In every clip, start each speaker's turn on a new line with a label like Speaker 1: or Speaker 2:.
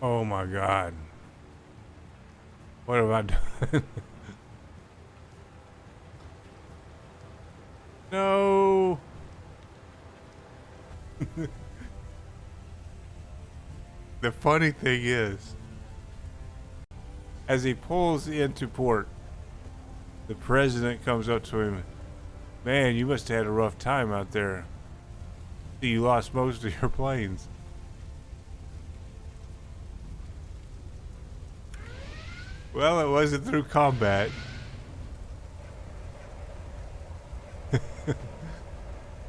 Speaker 1: Oh my God. What have I done? No. The funny thing is, as he pulls into port, the president comes up to him. Man, you must have had a rough time out there. You lost most of your planes. Well, it wasn't through combat.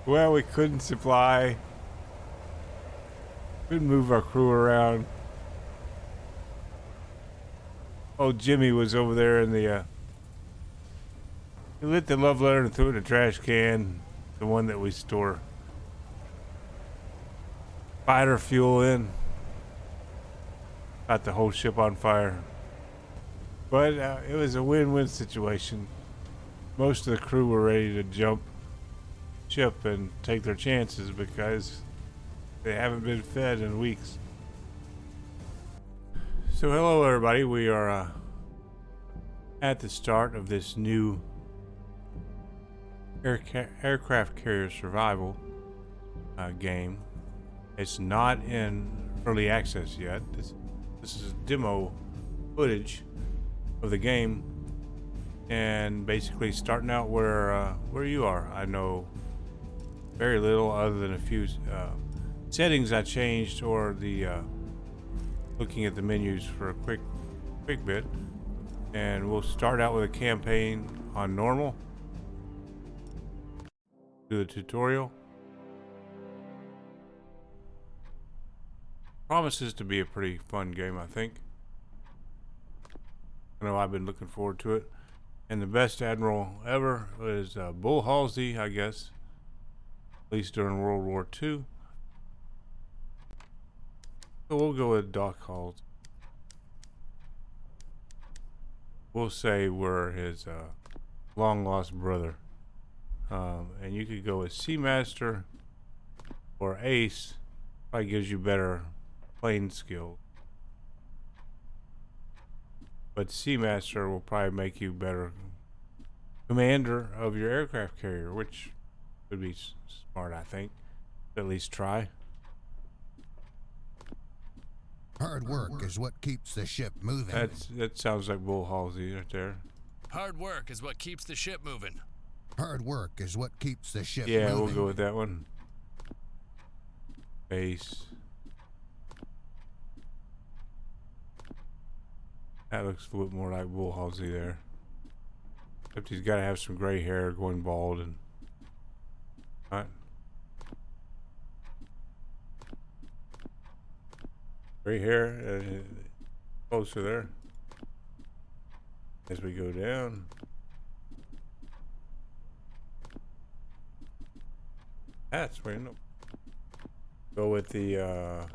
Speaker 1: Well, we couldn't supply. Couldn't move our crew around. Oh, Jimmy was over there in the, he lit the love letter and threw it in a trash can. The one that we store fighter fuel in. Got the whole ship on fire. But it was a win-win situation. Most of the crew were ready to jump ship and take their chances because they haven't been fed in weeks. So hello everybody, we are at the start of this new aircraft carrier survival game. It's not in early access yet. This is demo footage of the game, and basically starting out where you are. I know very little other than a few settings I changed, or the looking at the menus for a quick bit, and we'll start out with a campaign on normal. Do the tutorial. Promises to be a pretty fun game, I think. I know I've been looking forward to it. And the best admiral ever is Bull Halsey, I guess. At least during World War II. So we'll go with Doc Halsey. We'll say we're his long-lost brother. And you could go with Seamaster or Ace. Probably gives you better plane skill. But Seamaster will probably make you better commander of your aircraft carrier, which would be smart, I think. At least try.
Speaker 2: Hard work is what keeps the ship moving.
Speaker 1: That sounds like Bull Halsey right there.
Speaker 3: Hard work is what keeps the ship moving.
Speaker 2: Hard work is what keeps the ship
Speaker 1: Yeah,
Speaker 2: moving.
Speaker 1: we'll go with that one. Base. That looks a little more like Bull Halsey there. Except he's got to have some gray hair, going bald, and right. Gray hair, closer there. As we go down. That's random. Go with the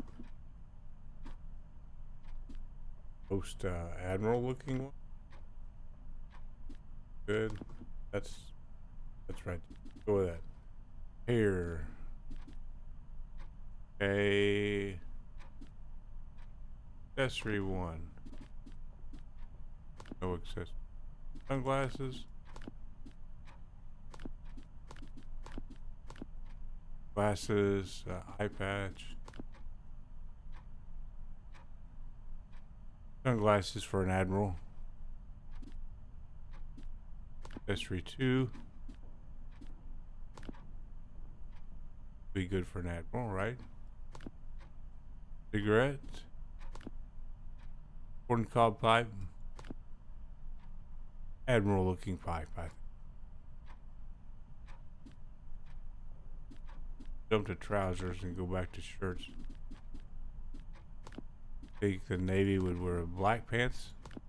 Speaker 1: most admiral looking one. Good. That's right. Go with that. Here. Okay. Accessory 1. No accessory. Sunglasses. Glasses, eye patch. Sunglasses for an admiral. Accessory 2. Be good for an admiral, right? Cigarette. Corncob pipe. Admiral looking pipe, I think. Jump to trousers and go back to shirts. I think the Navy would wear black pants, at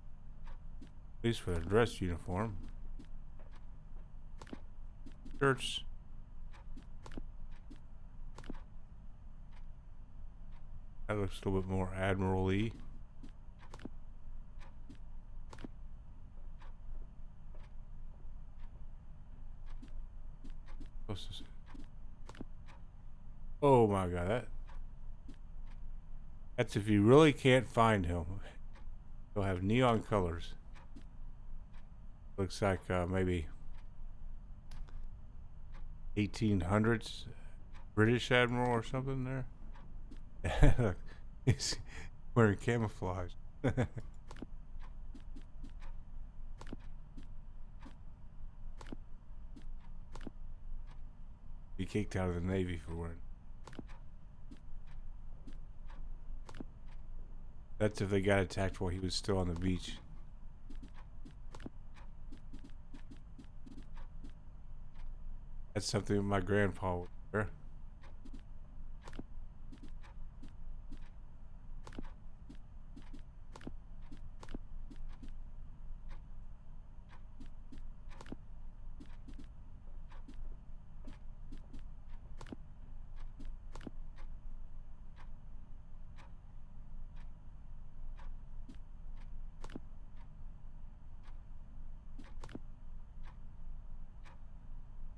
Speaker 1: least for their dress uniform. Shirts. That looks a little bit more admiral-y. What's this? Oh my God, that That's if you really can't find him. He'll have neon colors. Looks like maybe 1800s British admiral or something there. Look, he's wearing camouflage. Be kicked out of the Navy for wearing. That's if they got attacked while he was still on the beach. That's something my grandpa would wear.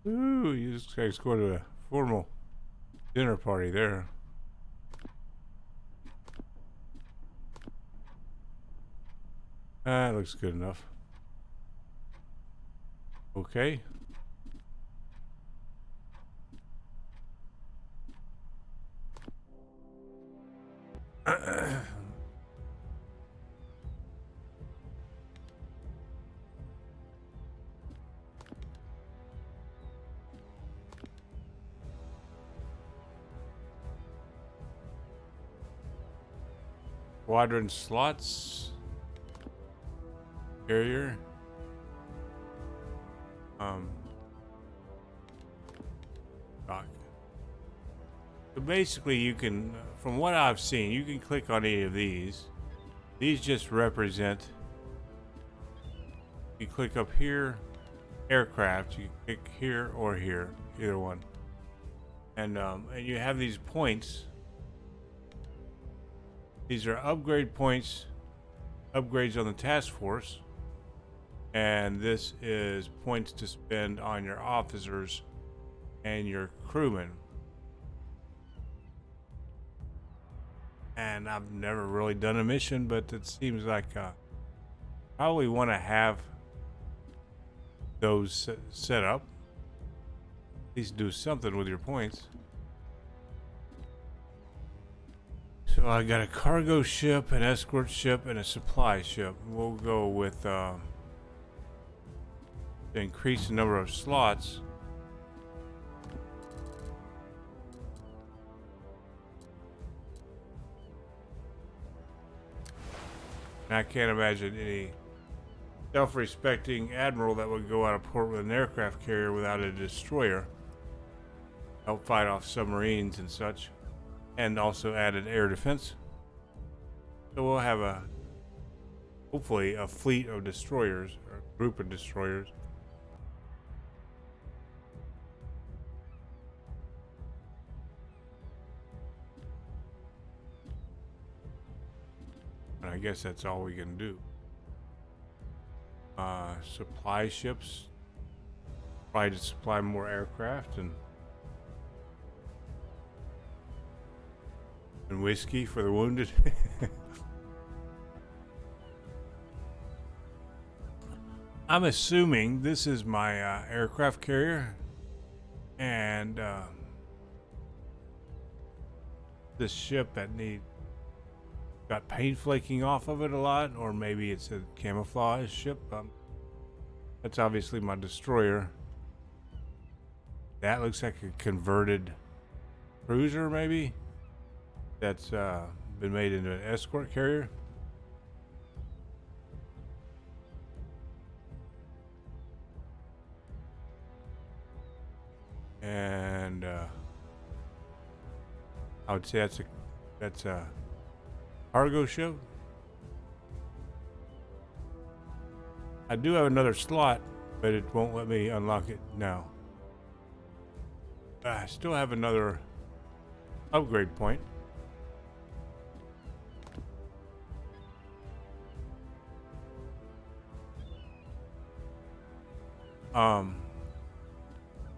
Speaker 1: Ooh, you just guys go to a formal dinner party there. That looks good enough. Okay. Quadrant slots. Carrier. Dock. So basically you can, from what I've seen, you can click on any of these. These just represent, you click up here, aircraft, you click here or here, either one. And you have these points. These are upgrade points, upgrades on the task force. And this is points to spend on your officers and your crewmen. And I've never really done a mission, but it seems like probably want to have those set up. At least do something with your points. So I got a cargo ship, an escort ship, and a supply ship. We'll go with to increase the number of slots. And I can't imagine any self-respecting admiral that would go out of port with an aircraft carrier without a destroyer. Help fight off submarines and such. And also added air defense. So we'll have hopefully a fleet of destroyers, or a group of destroyers. And I guess that's all we can do. Supply ships. Try to supply more aircraft and whiskey for the wounded. I'm assuming this is my aircraft carrier, and this ship that got paint flaking off of it a lot, or maybe it's a camouflage ship. That's obviously my destroyer. That looks like a converted cruiser, maybe. That's been made into an escort carrier. And I would say that's a cargo ship. I do have another slot, but it won't let me unlock it now. I still have another upgrade point.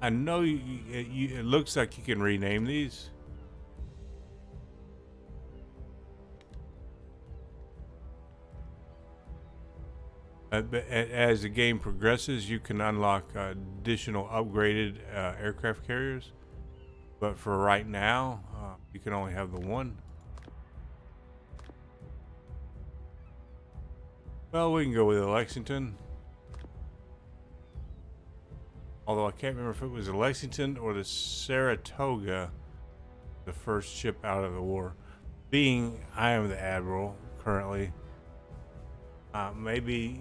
Speaker 1: I know it looks like you can rename these. As the game progresses, you can unlock additional upgraded aircraft carriers. But for right now, you can only have the one. Well, we can go with the Lexington. Although I can't remember if it was the Lexington or the Saratoga, the first ship out of the war. Being I am the admiral currently, maybe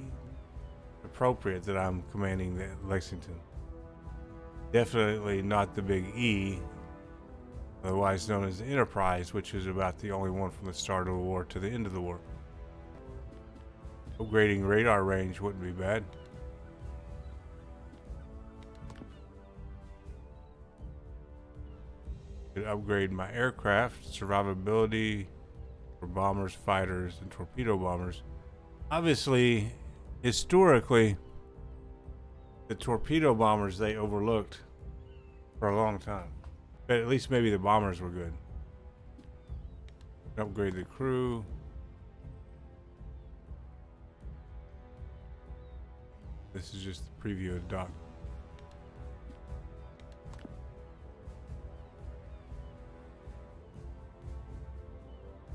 Speaker 1: appropriate that I'm commanding the Lexington. Definitely not the big E, otherwise known as the Enterprise, which is about the only one from the start of the war to the end of the war. Upgrading radar range wouldn't be bad. Could upgrade my aircraft survivability for bombers, fighters, and torpedo bombers. Obviously, historically, the torpedo bombers they overlooked for a long time. But at least maybe the bombers were good. Upgrade the crew. This is just the preview of the dock.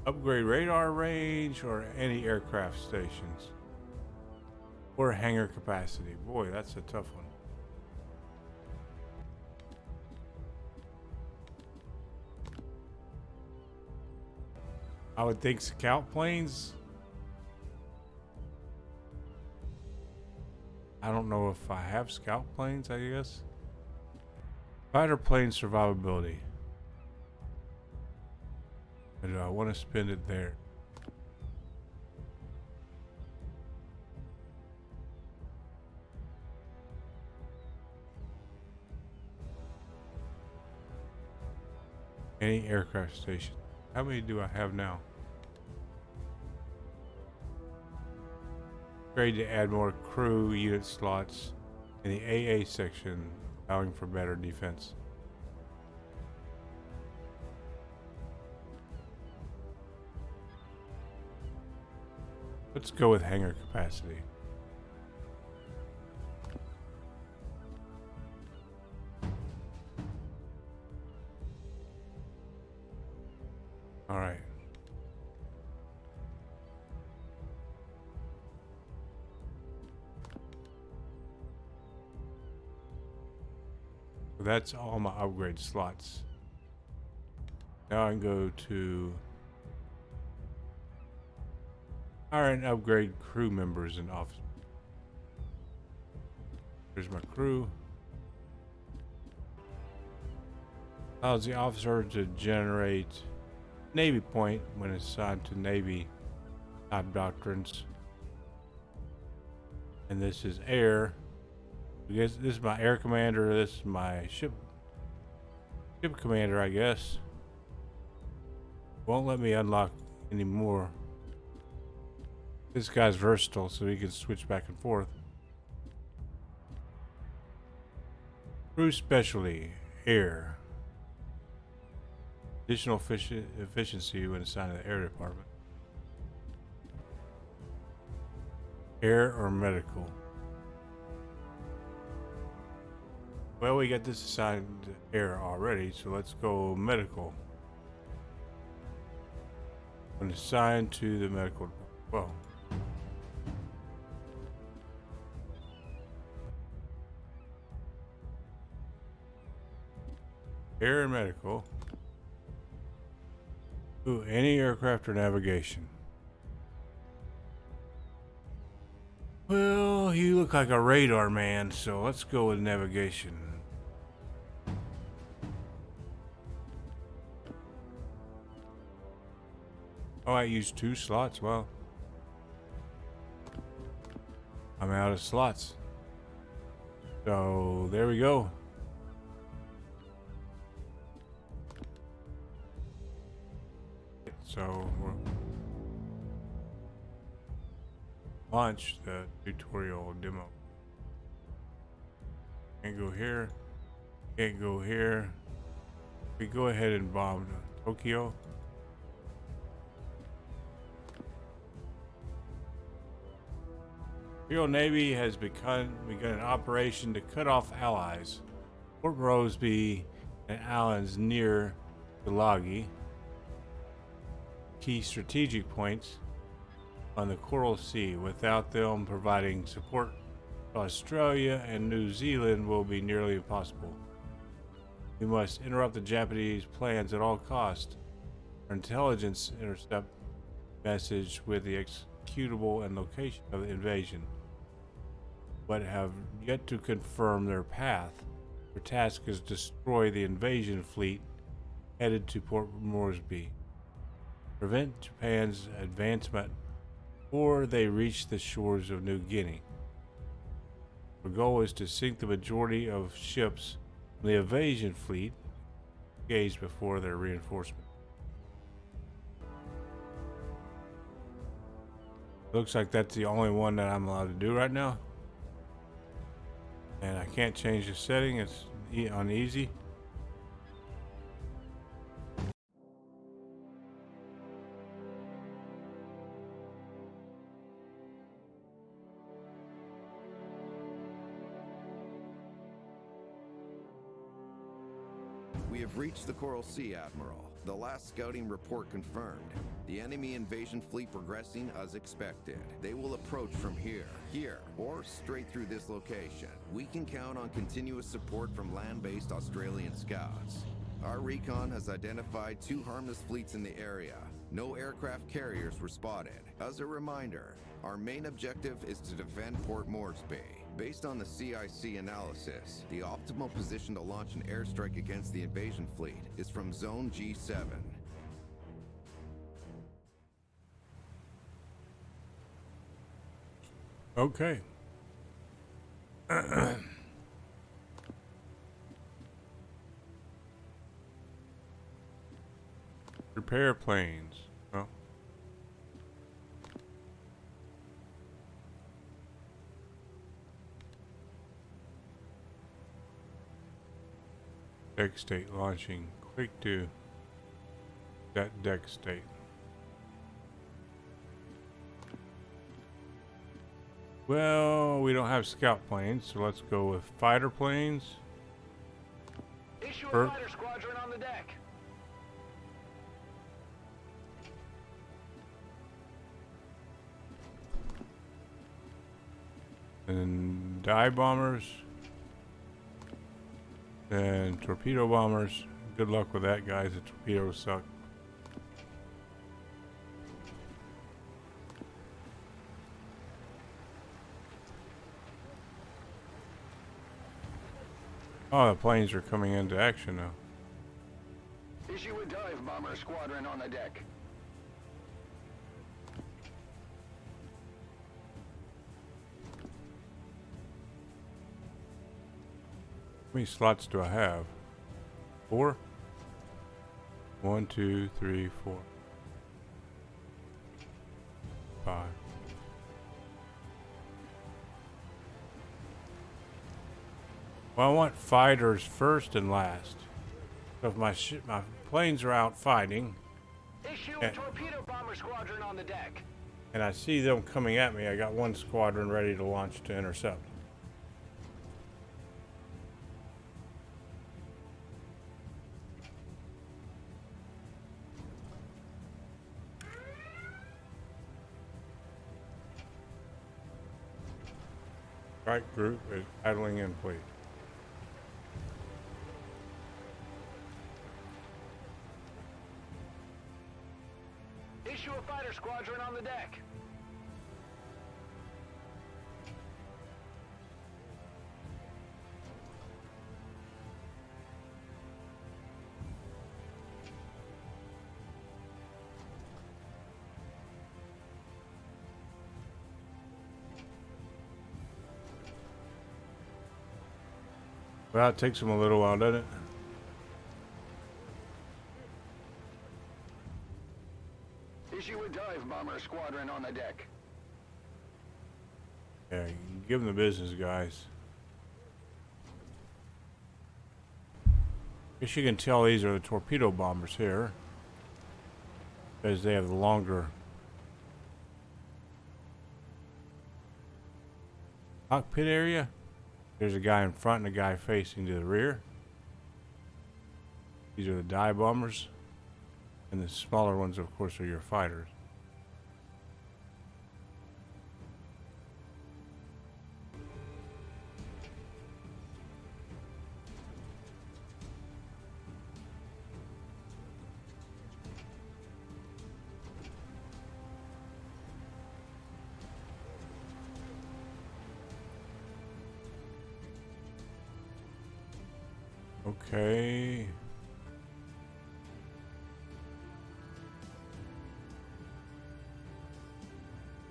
Speaker 1: Upgrade radar range or any aircraft stations. Or hangar capacity. Boy, that's a tough one. I would think scout planes. I don't know if I have scout planes, I guess. Fighter plane survivability. And I want to spend it there. Any aircraft station. How many do I have now? Upgrade to add more crew unit slots in the AA section, allowing for better defense. Let's go with hangar capacity. All right. So that's all my upgrade slots. Now I can go to hire and upgrade crew members and officers. Here's my crew. Allows the officer to generate Navy point when assigned to Navy type doctrines. And this is air. I guess this is my air commander. This is my ship commander, I guess. Won't let me unlock any more. This guy's versatile, so he can switch back and forth. Crew specialty, air. Additional efficiency when assigned to the air department. Air or medical. Well, we got this assigned to air already, so let's go medical. When assigned to the medical. Well. Air and medical. Ooh, any aircraft or navigation. Well, you look like a radar man, so let's go with navigation. Oh, I used 2 slots. Well, I'm out of slots. So there we go. So we'll launch the tutorial demo. Can't go here. Can't go here. We go ahead and bomb Tokyo. Imperial Navy has begun an operation to cut off allies. Port Moresby and islands near Tulagi, key strategic points on the Coral Sea. Without them providing support to Australia and New Zealand will be nearly impossible. We must interrupt the Japanese plans at all costs. Our intelligence intercept message with the executable and location of the invasion, but have yet to confirm their path. Their task is to destroy the invasion fleet headed to Port Moresby. Prevent Japan's advancement before they reach the shores of New Guinea. Our goal is to sink the majority of ships from the invasion fleet engaged before their reinforcement. Looks like that's the only one that I'm allowed to do right now. And I can't change the setting, it's on easy.
Speaker 4: We have reached the Coral Sea, Admiral. The last scouting report confirmed. The enemy invasion fleet progressing as expected. They will approach from here, or straight through this location. We can count on continuous support from land-based Australian scouts. Our recon has identified 2 harmless fleets in the area. No aircraft carriers were spotted. As a reminder, our main objective is to defend Port Moresby. Based on the CIC analysis, the optimal position to launch an airstrike against the invasion fleet is from Zone G7.
Speaker 1: Okay. Repair planes. Well, deck state launching. Quick to that deck state. Well, we don't have scout planes, so let's go with fighter planes.
Speaker 3: Issue a fighter squadron on the deck.
Speaker 1: And dive bombers. And torpedo bombers. Good luck with that, guys. The torpedoes suck. Oh, the planes are coming into action now.
Speaker 3: Issue a dive bomber squadron on the deck.
Speaker 1: How many slots do I have? 4? 1, 2, 3, 4. 5. Well, I want fighters first and last. So if my planes are out fighting,
Speaker 3: Issue a torpedo bomber squadron on the deck.
Speaker 1: and I see them coming at me, I got one squadron ready to launch to intercept. Strike group is idling in, please.
Speaker 3: Issue a fighter squadron on the deck.
Speaker 1: Well, it takes them a little while, doesn't it?
Speaker 3: Issue a dive bomber squadron on the deck.
Speaker 1: Yeah, give them the business, guys. Guess you can tell these are the torpedo bombers here, because they have the longer Cockpit area. There's a guy in front and a guy facing to the rear. These are the dive bombers. And the smaller ones, of course, are your fighters. Okay.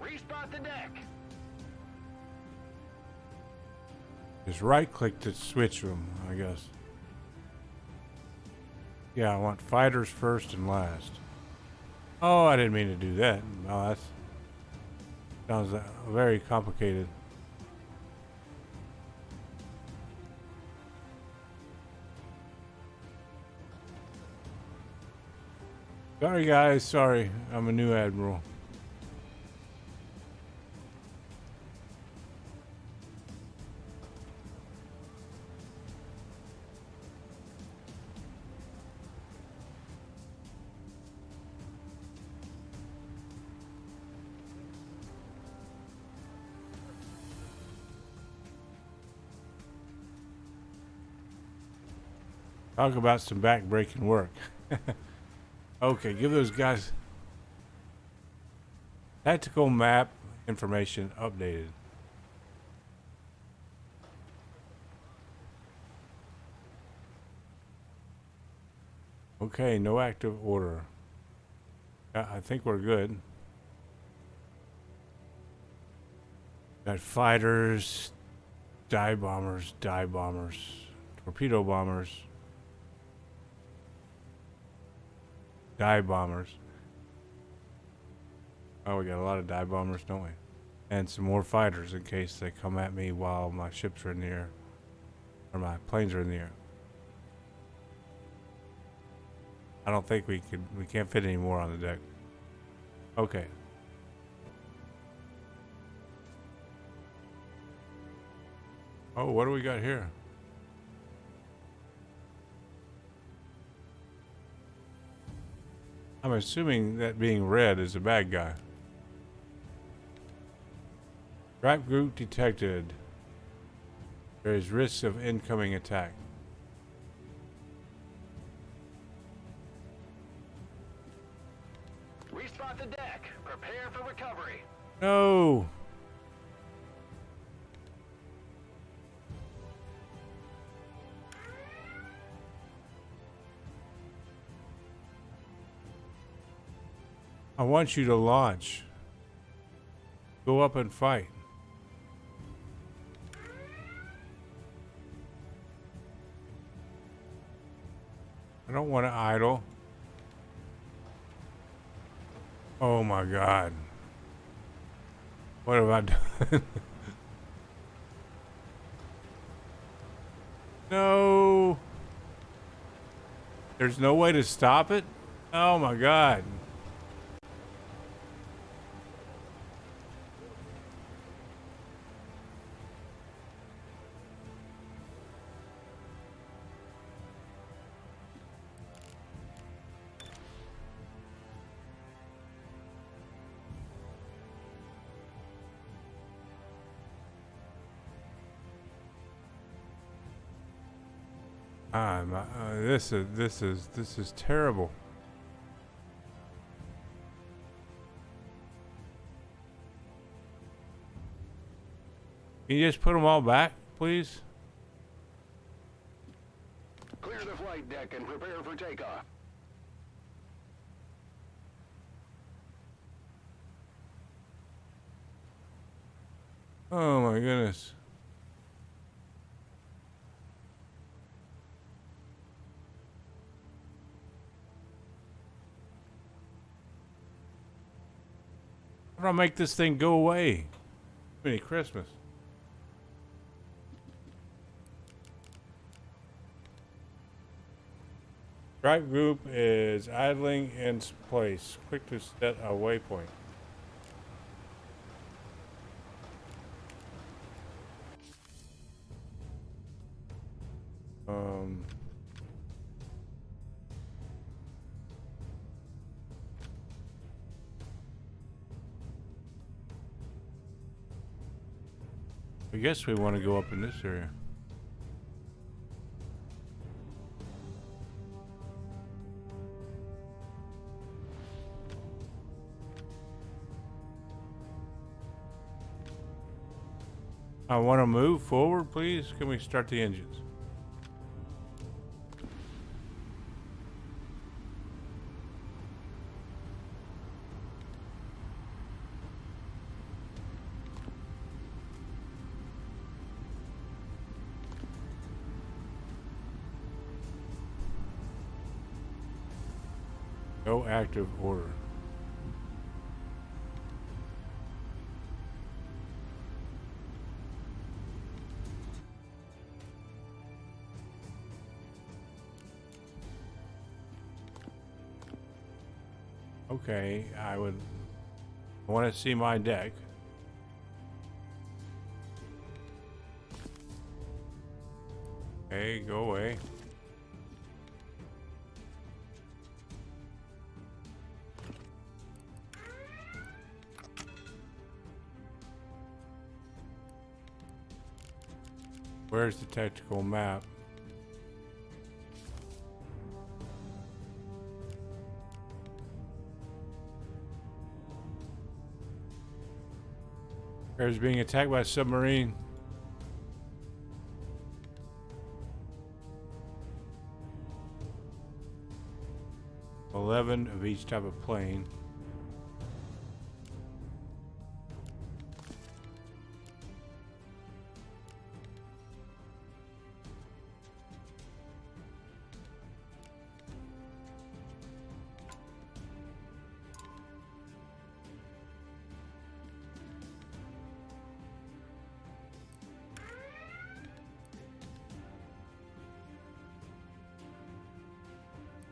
Speaker 3: Respot the deck.
Speaker 1: Just right click to switch them, I guess. Yeah, I want fighters first and last. Oh, I didn't mean to do that. No, that sounds very complicated. Sorry guys, sorry. I'm a new admiral. Talk about some back-breaking work. Okay, give those guys tactical map information updated. Okay, no active order. I think we're good. Got fighters, dive bombers, torpedo bombers. Dive bombers. Oh, we got a lot of dive bombers, don't we? And some more fighters in case they come at me while my ships are in the air. Or my planes are in the air. I don't think we can't fit any more on the deck. Okay. Oh, what do we got here? I'm assuming that being red is a bad guy. Trap group detected. There is risk of incoming attack.
Speaker 3: Respot the deck. Prepare for recovery.
Speaker 1: No! I want you to launch. Go up and fight. I don't want to idle. Oh my God. What have I done? No. There's no way to stop it? Oh my God. This is terrible. Can you just put them all back, please?
Speaker 3: Clear the flight deck and prepare for takeoff.
Speaker 1: Oh my goodness. How do I make this thing go away? Merry Christmas. Strike group is idling in place. Quick to set a waypoint. Um, I guess we want to go up in this area. I want to move forward, please. Can we start the engines? No active order. Okay, I want to see my deck. Okay, go away. Where's the tactical map? There's being attacked by a submarine. $11 of each type of plane.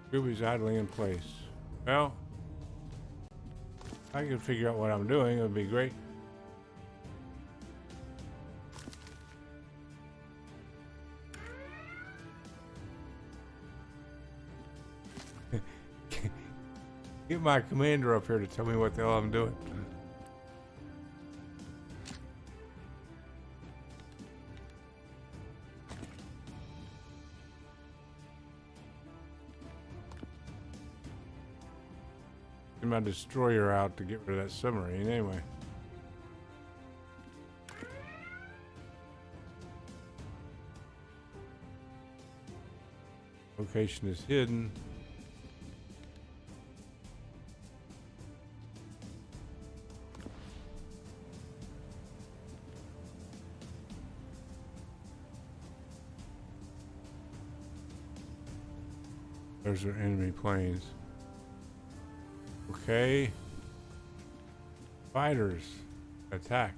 Speaker 1: Group is idling in place. Well, if I can figure out what I'm doing, it would be great. Get my commander up here to tell me what the hell I'm doing. Get my destroyer out to get rid of that submarine anyway. Location is hidden. Those are enemy planes. Okay. Fighters. Attack.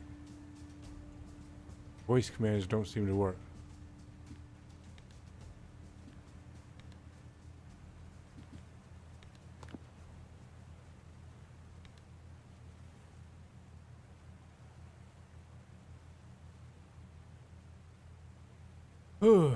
Speaker 1: Voice commands don't seem to work. Whew,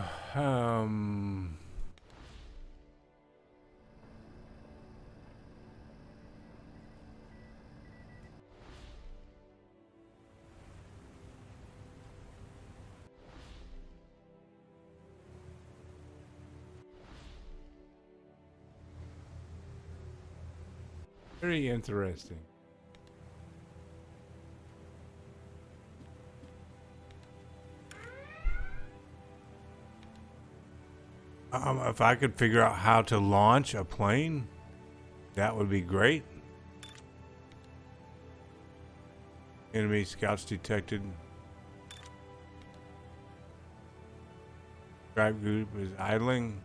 Speaker 1: very interesting. If I could figure out how to launch a plane, that would be great. Enemy scouts detected. Strike group is idling.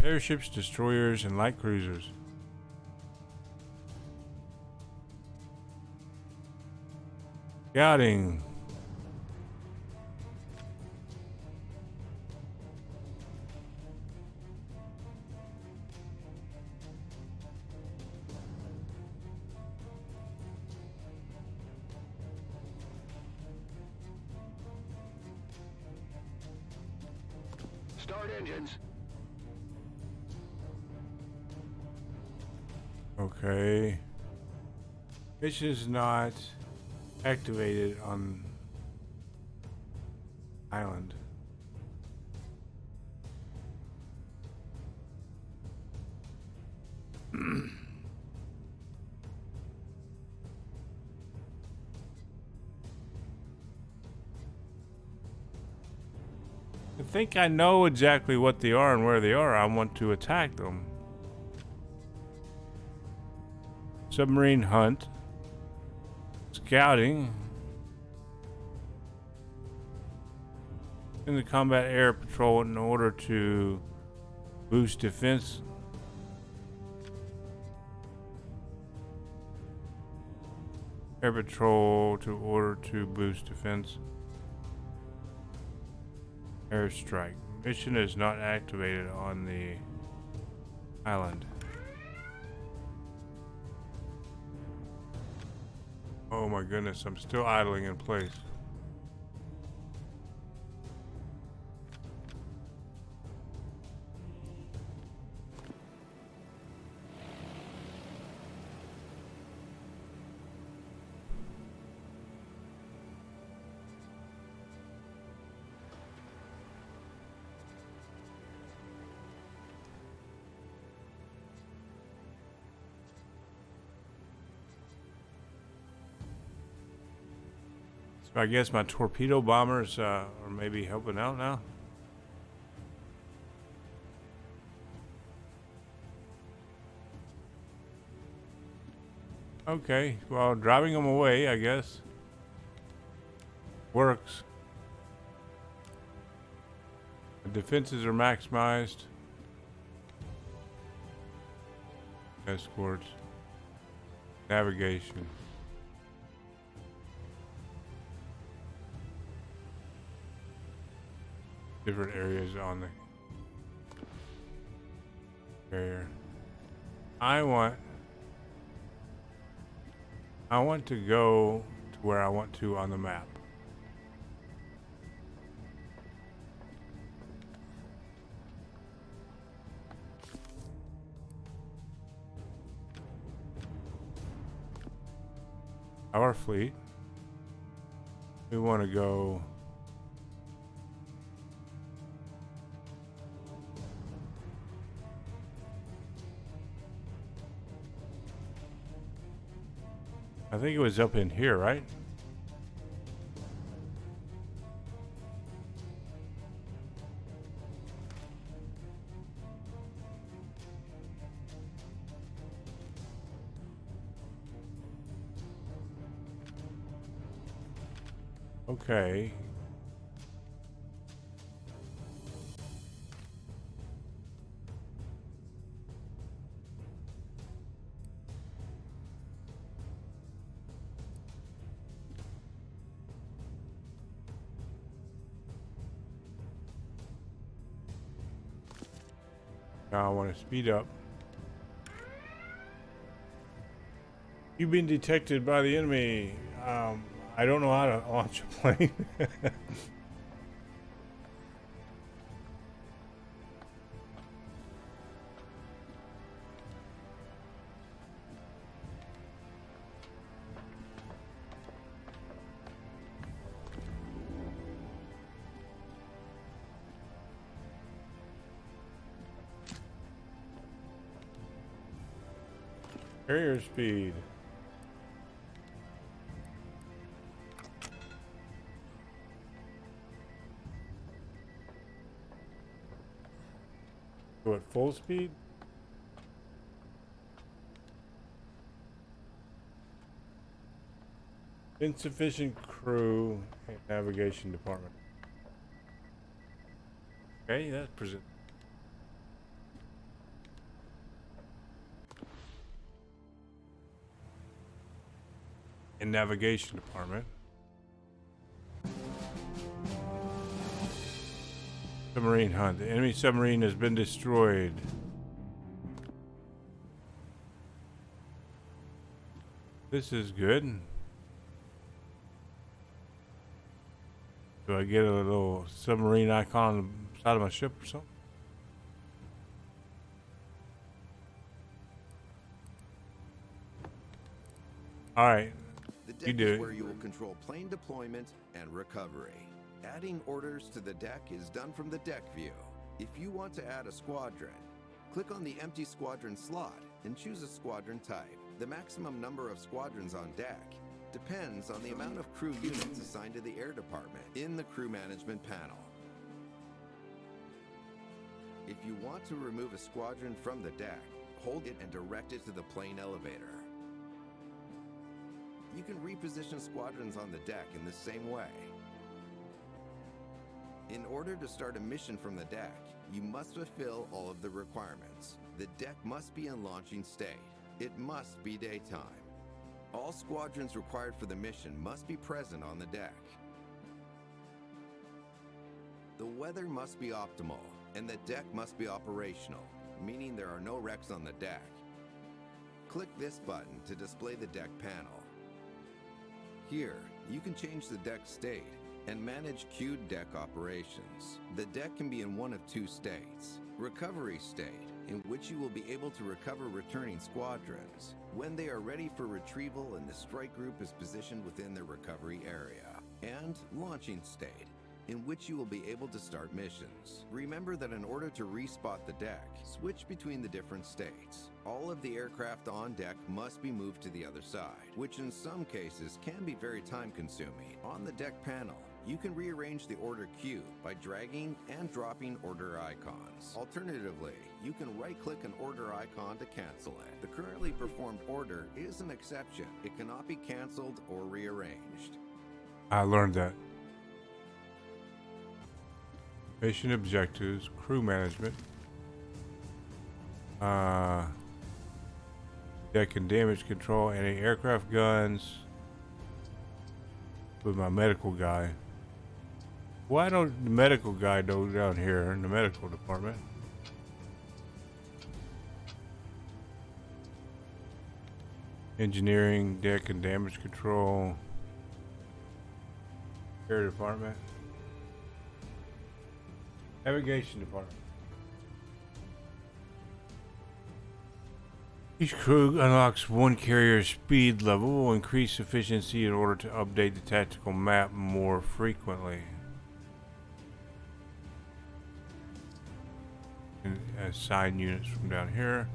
Speaker 1: Airships, destroyers, and light cruisers. Scouting.
Speaker 3: Start engines.
Speaker 1: Okay. Mission is not activated on island. I think I know exactly what they are and where they are. I want to attack them. Submarine hunt. Scouting. In the combat air patrol in order to boost defense. Air patrol to order to boost defense. Airstrike. Mission is not activated on the island. Oh my goodness, I'm still idling in place. I guess my torpedo bombers are maybe helping out now. Okay, well, driving them away, I guess, works. The defenses are maximized. Escorts. Navigation. Different areas on the carrier. I want to go to where I want to on the map. Our fleet. We want to go I think it was up in here, right? Okay. Now I want to speed up. You've been detected by the enemy. I don't know how to launch a plane. Carrier speed. Go at full speed? Insufficient crew and navigation department. Okay, that's present. In navigation department. Submarine hunt. The enemy submarine has been destroyed. This is good. Do I get a little submarine icon Side of my ship or something? Alright.
Speaker 4: The
Speaker 1: You
Speaker 4: deck
Speaker 1: do
Speaker 4: is
Speaker 1: it.
Speaker 4: where you will control plane deployment and recovery. Adding orders to the deck is done from the deck view. If you want to add a squadron, click on the empty squadron slot and choose a squadron type. The maximum number of squadrons on deck depends on the amount of crew units assigned to the air department in the crew management panel. If you want to remove a squadron from the deck, hold it and direct it to the plane elevator. You can reposition squadrons on the deck in the same way. In order to start a mission from the deck, you must fulfill all of the requirements. The deck must be in launching state. It must be daytime. All squadrons required for the mission must be present on the deck. The weather must be optimal, and the deck must be operational, meaning there are no wrecks on the deck. Click this button to display the deck panel. Here, you can change the deck state and manage queued deck operations. The deck can be in one of two states. Recovery state, in which you will be able to recover returning squadrons when they are ready for retrieval and the strike group is positioned within their recovery area. And launching state, in which you will be able to start missions. Remember that in order to respot the deck, switch between the different states. All of the aircraft on deck must be moved to the other side, which in some cases can be very time-consuming. On the deck panel, you can rearrange the order queue by dragging and dropping order icons. Alternatively, you can right-click an order icon to cancel it. The currently performed order is an exception. It cannot be canceled or rearranged.
Speaker 1: I learned that. Mission objectives, crew management, deck and damage control, anti-aircraft guns with my medical guy. Why don't the medical guy go down here in the medical department? Engineering, deck and damage control, air department. Navigation department. Each crew unlocks one carrier speed level, will increase efficiency in order to update the tactical map more frequently. And assign units from down here,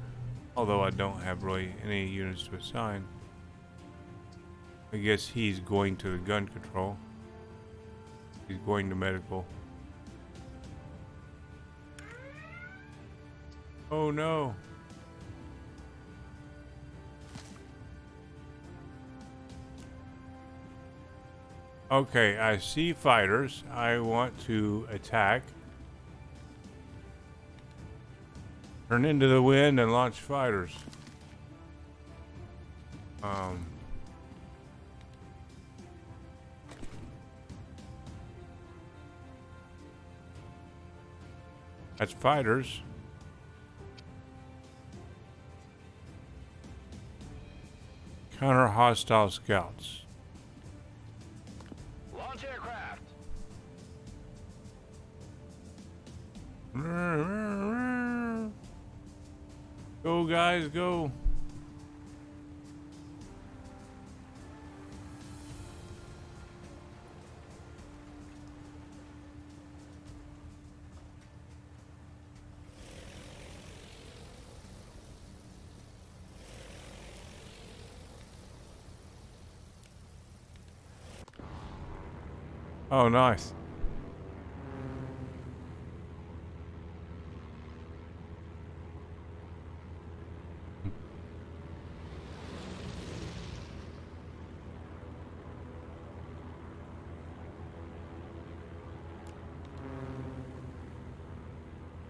Speaker 1: although I don't have really any units to assign. I guess he's going to the gun control. He's going to medical. Oh no. Okay, I see fighters. I want to attack. Turn into the wind and launch fighters. That's fighters. Counter hostile scouts.
Speaker 3: Launch aircraft.
Speaker 1: Go guys, go. Oh, nice.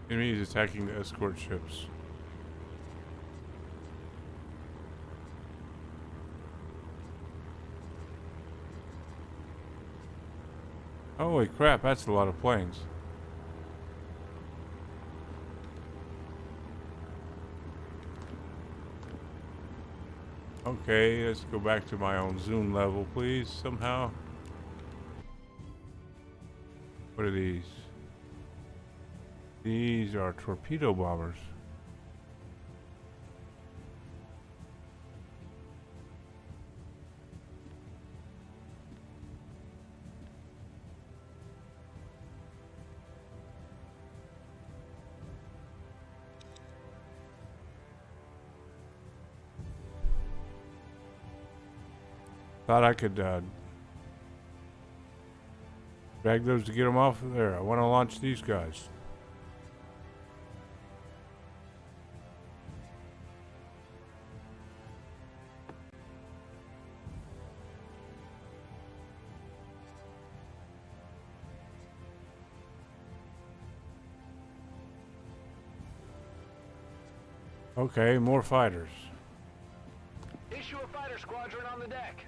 Speaker 1: Enemies attacking the escort ships. Holy crap, that's a lot of planes. Okay, let's go back to my own zoom level, please, somehow. What are these? These are torpedo bombers. Thought I could drag those to get them off of there. I want to launch these guys. Okay, more fighters.
Speaker 3: Issue a fighter squadron on the deck.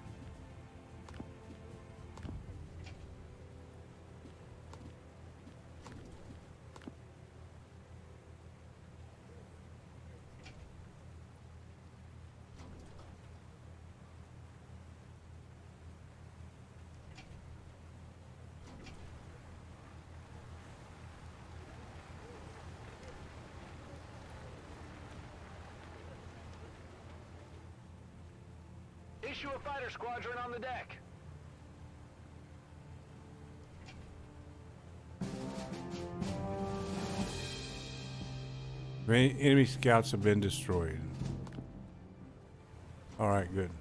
Speaker 3: Issue a fighter squadron on the deck.
Speaker 1: Enemy scouts have been destroyed. Alright, good.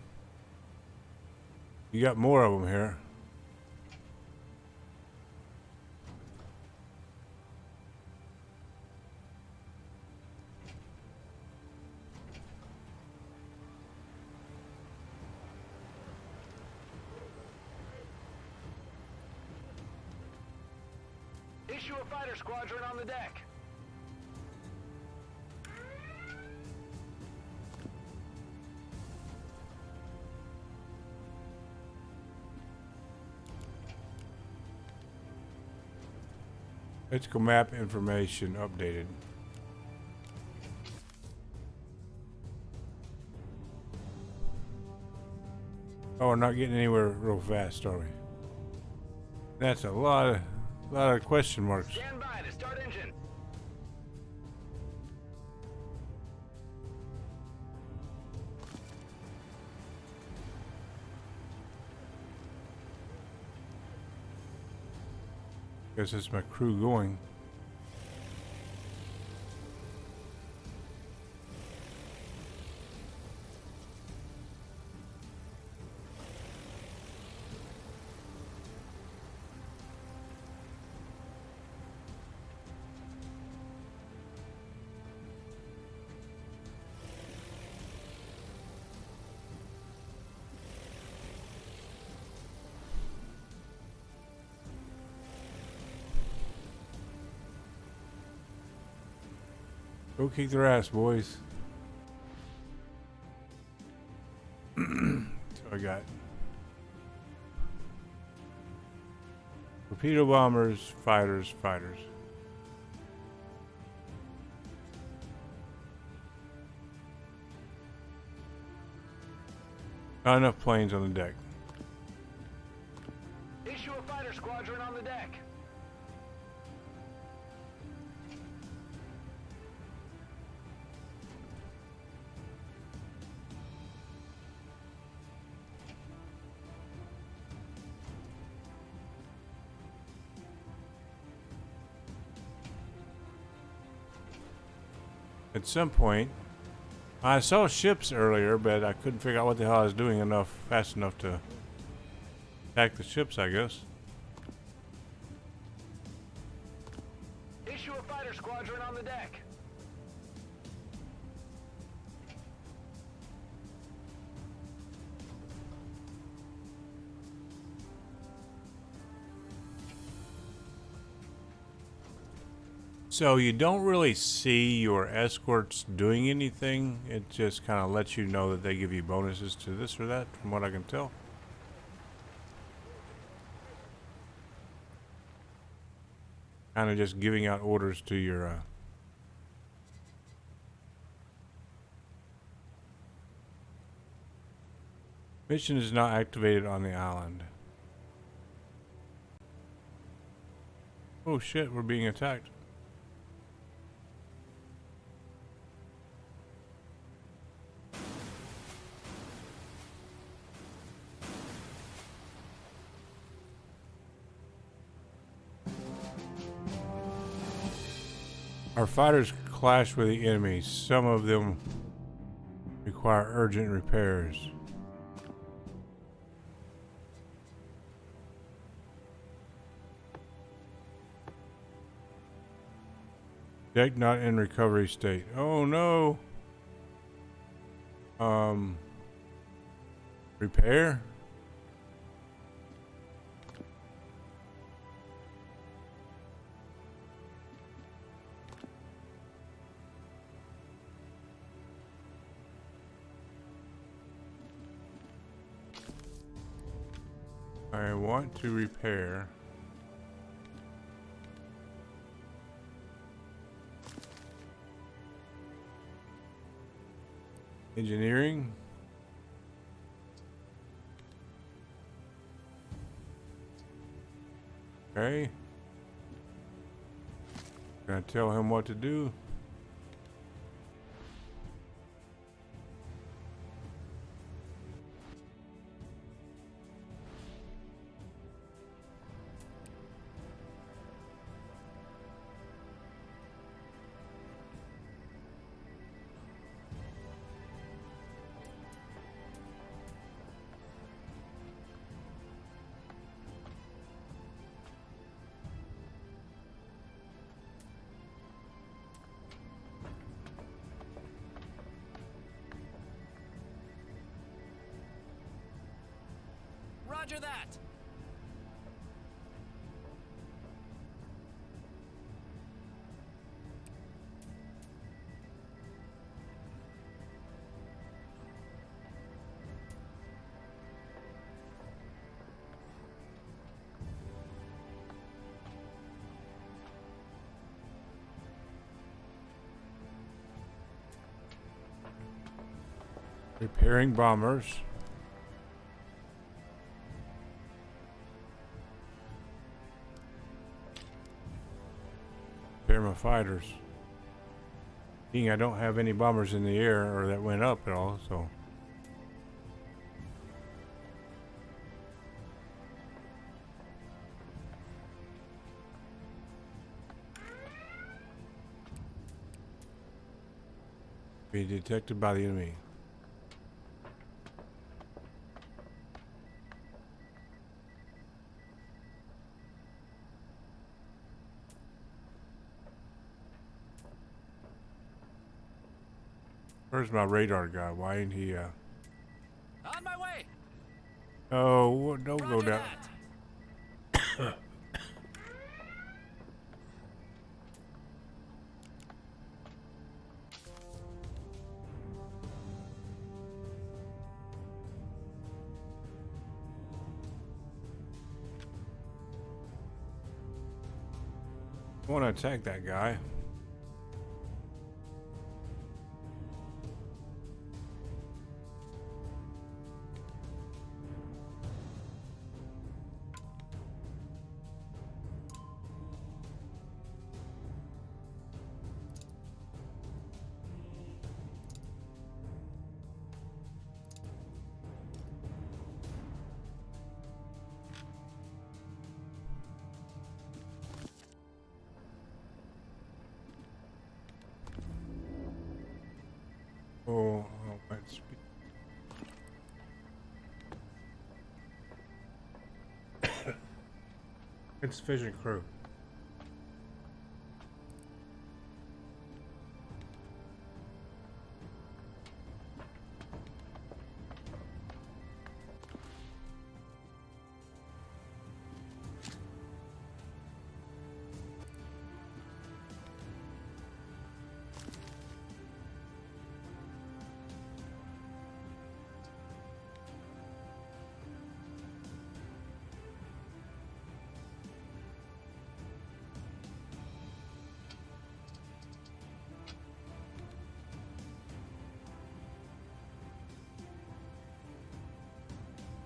Speaker 1: You got more of them here.
Speaker 3: Issue a fighter squadron on the deck.
Speaker 1: Tactical map information updated. Oh, we're not getting anywhere real fast, are we? That's a lot of question marks.
Speaker 3: Stand by to start engine.
Speaker 1: Guess it's my crew going. Go kick their ass, boys. So I got torpedo bombers, fighters. Not enough planes on the deck.
Speaker 3: Issue a fighter squadron on the deck.
Speaker 1: At some point, I saw ships earlier, but I couldn't figure out what the hell I was doing fast enough to attack the ships, I guess.
Speaker 3: Issue a fighter squadron on the deck.
Speaker 1: So you don't really see your escorts doing anything. It just kind of lets you know that they give you bonuses to this or that, from what I can tell. Kind of just giving out orders to your mission is not activated on the island. Oh shit, we're being attacked. Our fighters clash with the enemy. Some of them require urgent repairs. Deck not in recovery state. Oh no. Repair? I want to repair. Engineering. Okay. Gonna tell him what to do.
Speaker 5: Roger that!
Speaker 1: Repairing bombers. Repair my fighters. Being I don't have any bombers in the air or that went up at all, so. Be detected by the enemy. Where's my radar guy? Why ain't he,
Speaker 5: On my way!
Speaker 1: Oh, don't go
Speaker 5: Roger
Speaker 1: down.
Speaker 5: that!
Speaker 1: I want to attack that guy. Oh, let's insufficient crew.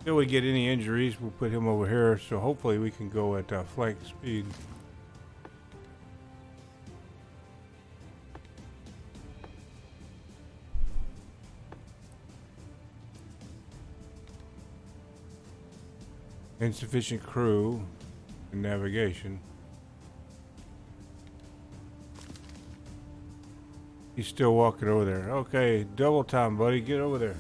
Speaker 1: Till we get any injuries, we'll put him over here, so hopefully we can go at flank speed. Insufficient crew and navigation. He's still walking over there. Okay, double time, buddy. Get over there.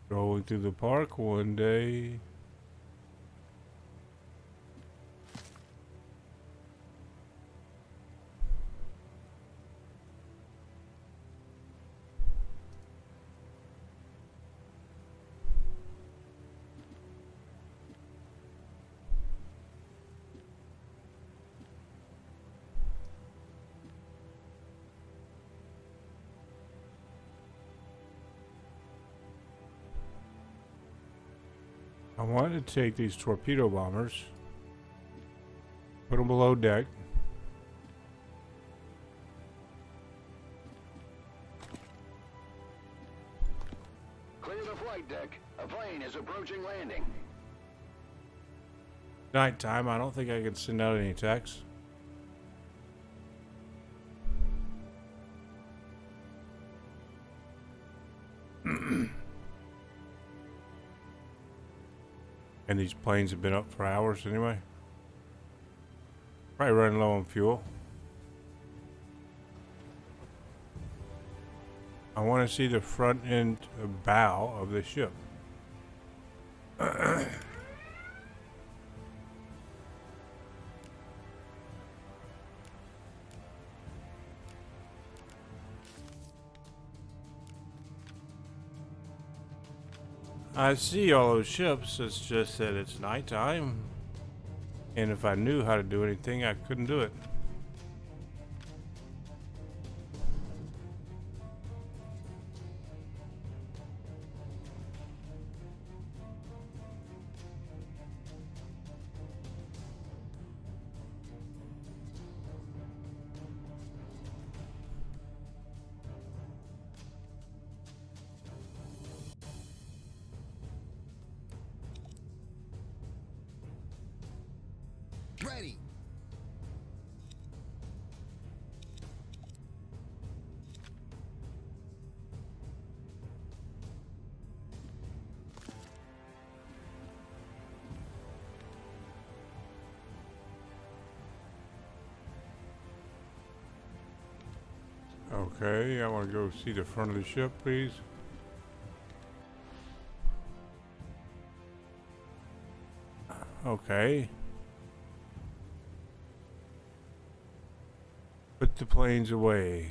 Speaker 1: Rolling through the park one day. I wanted to take these torpedo bombers, put them below deck.
Speaker 3: Clear the flight deck. A plane is approaching landing.
Speaker 1: Nighttime, I don't think I can send out any texts. And these planes have been up for hours anyway. Probably running low on fuel. I want to see the front end bow of the ship. I see all those ships, it's just that it's nighttime. And if I knew how to do anything, I couldn't do it.
Speaker 2: Ready.
Speaker 1: Okay, I want to go see the front of the ship, please. Okay. Put the planes away.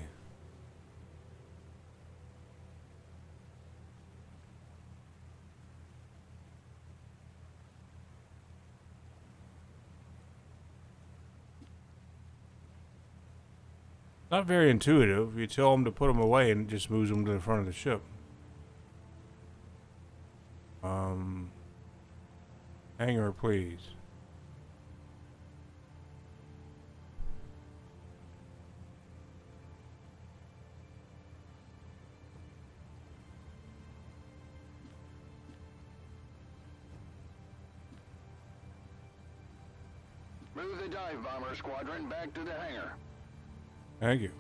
Speaker 1: Not very intuitive. You tell them to put them away and it just moves them to the front of the ship. Hangar, please.
Speaker 3: Move the dive bomber squadron back to the hangar.
Speaker 1: Thank you.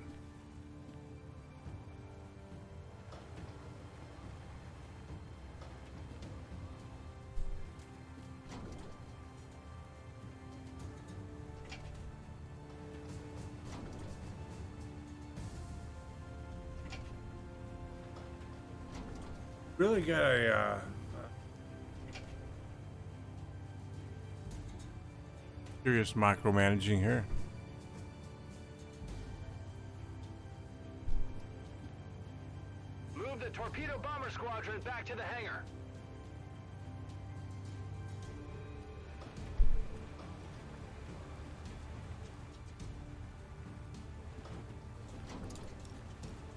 Speaker 1: Really got a serious micromanaging here.
Speaker 5: Move the torpedo bomber squadron back to the hangar.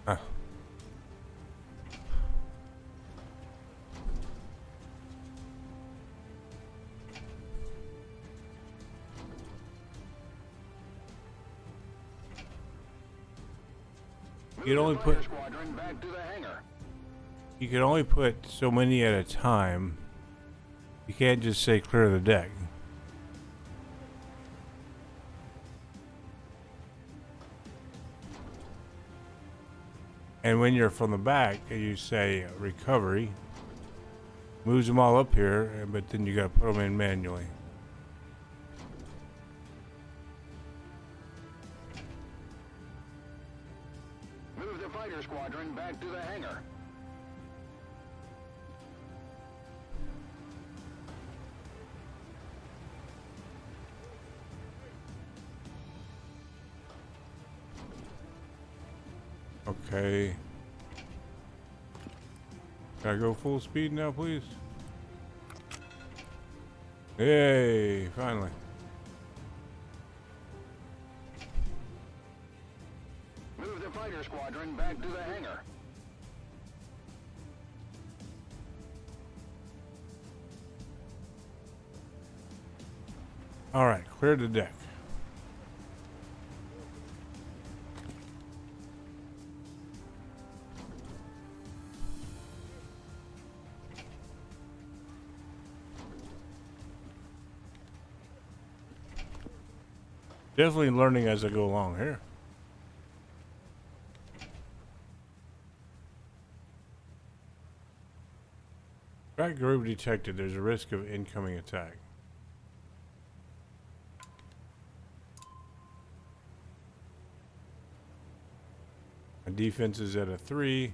Speaker 1: Ah. You can only put
Speaker 3: Squadron back to the hangar.
Speaker 1: you can only put so many at a time. You can't just say clear the deck. And when you're from the back and you say recovery, moves them all up here, but then you got to put them in manually.
Speaker 3: fighter squadron back to the hangar.
Speaker 1: Okay. Can I go full speed now, please? Yay, finally.
Speaker 3: Move the fighter squadron back to the hangar.
Speaker 1: All right, clear the deck. Definitely learning as I go along here. Track group detected. There's a risk of incoming attack. My defense is at a 3.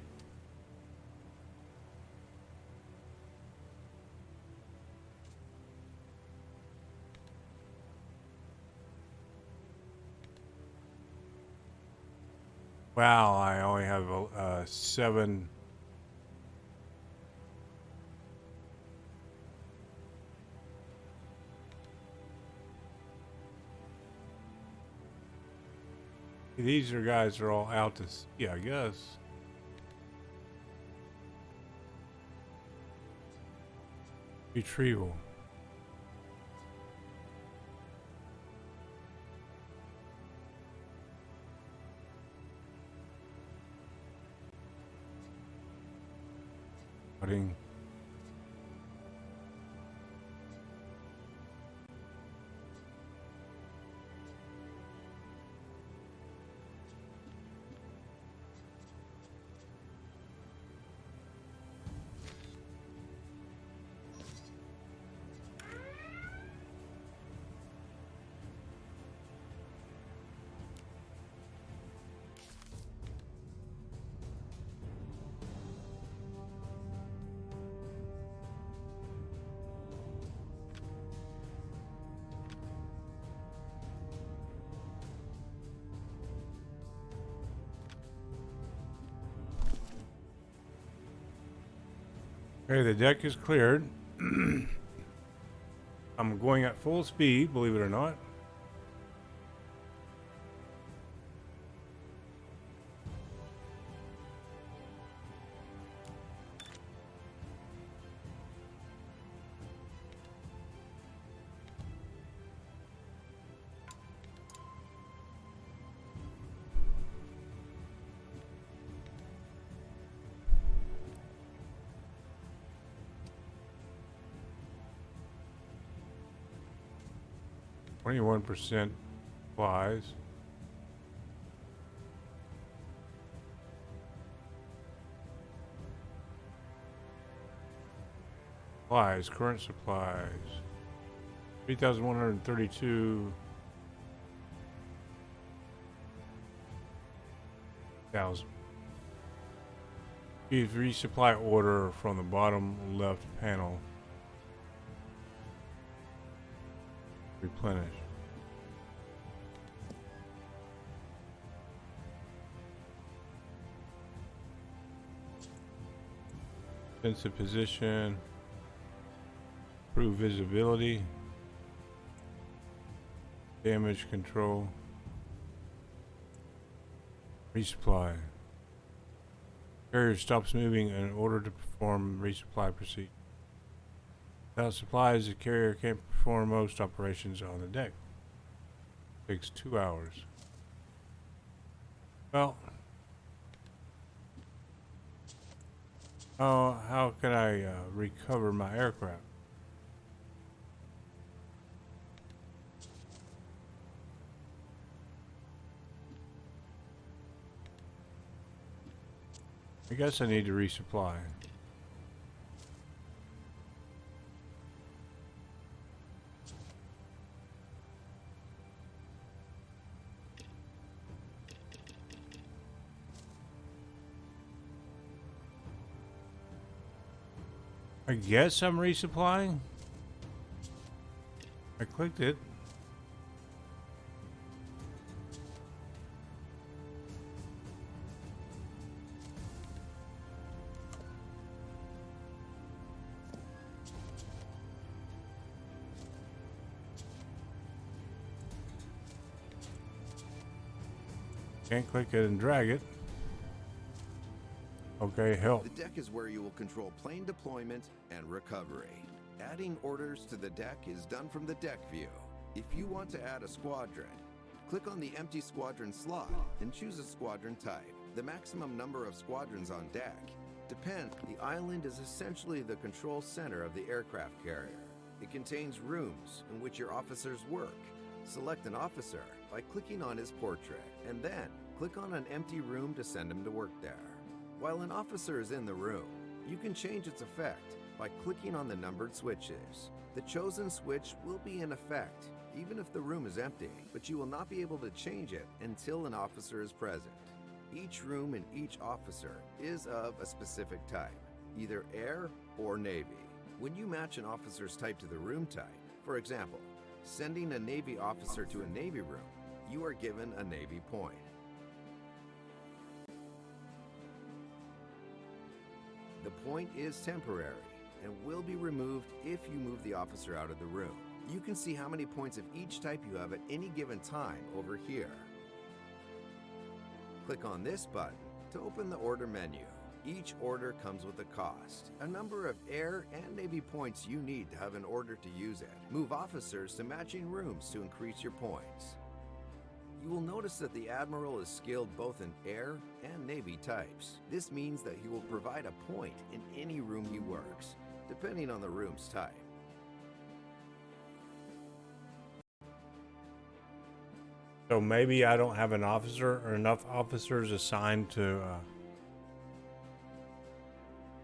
Speaker 1: Wow, I only have a 7. These are guys are all out to sea, I guess. Retrieval. Putting. Okay, the deck is cleared. I'm going at full speed, believe it or not. %, flies. Supplies, current supplies. 3,132,000. Use resupply order from the bottom left panel. Replenish. Defensive position. Improve visibility. Damage control. Resupply. Carrier stops moving in order to perform resupply procedure. Without supplies, the carrier can't perform most operations on the deck. Takes 2 hours. Well, how can I recover my aircraft? I guess I need to resupply. I guess I'm resupplying. I clicked it. Can't click it and drag it. Okay, help.
Speaker 4: The deck is where you will control plane deployment and recovery. Adding orders to the deck is done from the deck view. If you want to add a squadron, click on the empty squadron slot and choose a squadron type. The maximum number of squadrons on deck depends. The island is essentially the control center of the aircraft carrier. It contains rooms in which your officers work. Select an officer by clicking on his portrait, and then click on an empty room to send him to work there. While an officer is in the room, you can change its effect by clicking on the numbered switches. The chosen switch will be in effect even if the room is empty, but you will not be able to change it until an officer is present. Each room and each officer is of a specific type, either air or Navy. When you match an officer's type to the room type, for example, sending a Navy officer to a Navy room, you are given a Navy point. The point is temporary and will be removed if you move the officer out of the room. You can see how many points of each type you have at any given time over here. Click on this button to open the order menu. Each order comes with a cost, a number of air and Navy points you need to have an order to use it. Move officers to matching rooms to increase your points. You will notice that the Admiral is skilled both in air and Navy types. This means that he will provide a point in any room he works, depending on the room's type.
Speaker 1: So maybe I don't have an officer or enough officers assigned to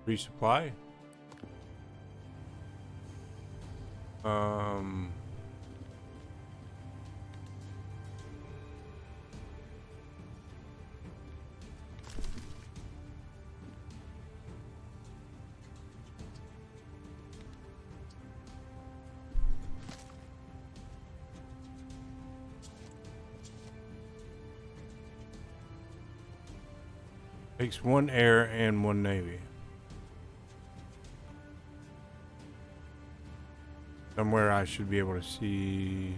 Speaker 1: resupply. Takes one air and one Navy. Somewhere I should be able to see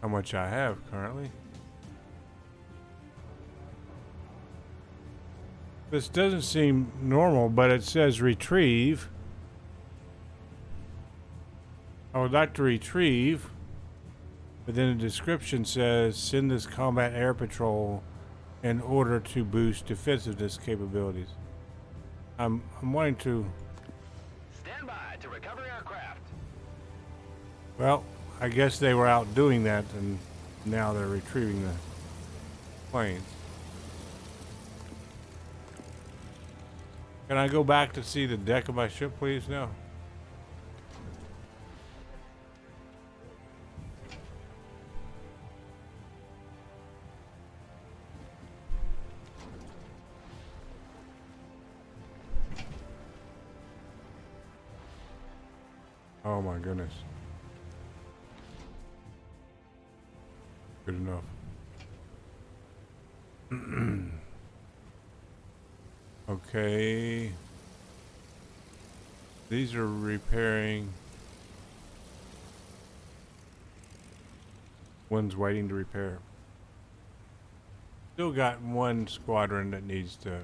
Speaker 1: how much I have currently. This doesn't seem normal, but it says retrieve. I would like to retrieve, but then the description says send this combat air patrol in order to boost defensiveness capabilities. I'm wanting to.
Speaker 5: Stand by to recover aircraft.
Speaker 1: Well, I guess they were out doing that, and now they're retrieving the planes. Can I go back to see the deck of my ship, please? No. Oh my goodness. Good enough. Okay. These are repairing. One's waiting to repair. Still got one squadron that needs to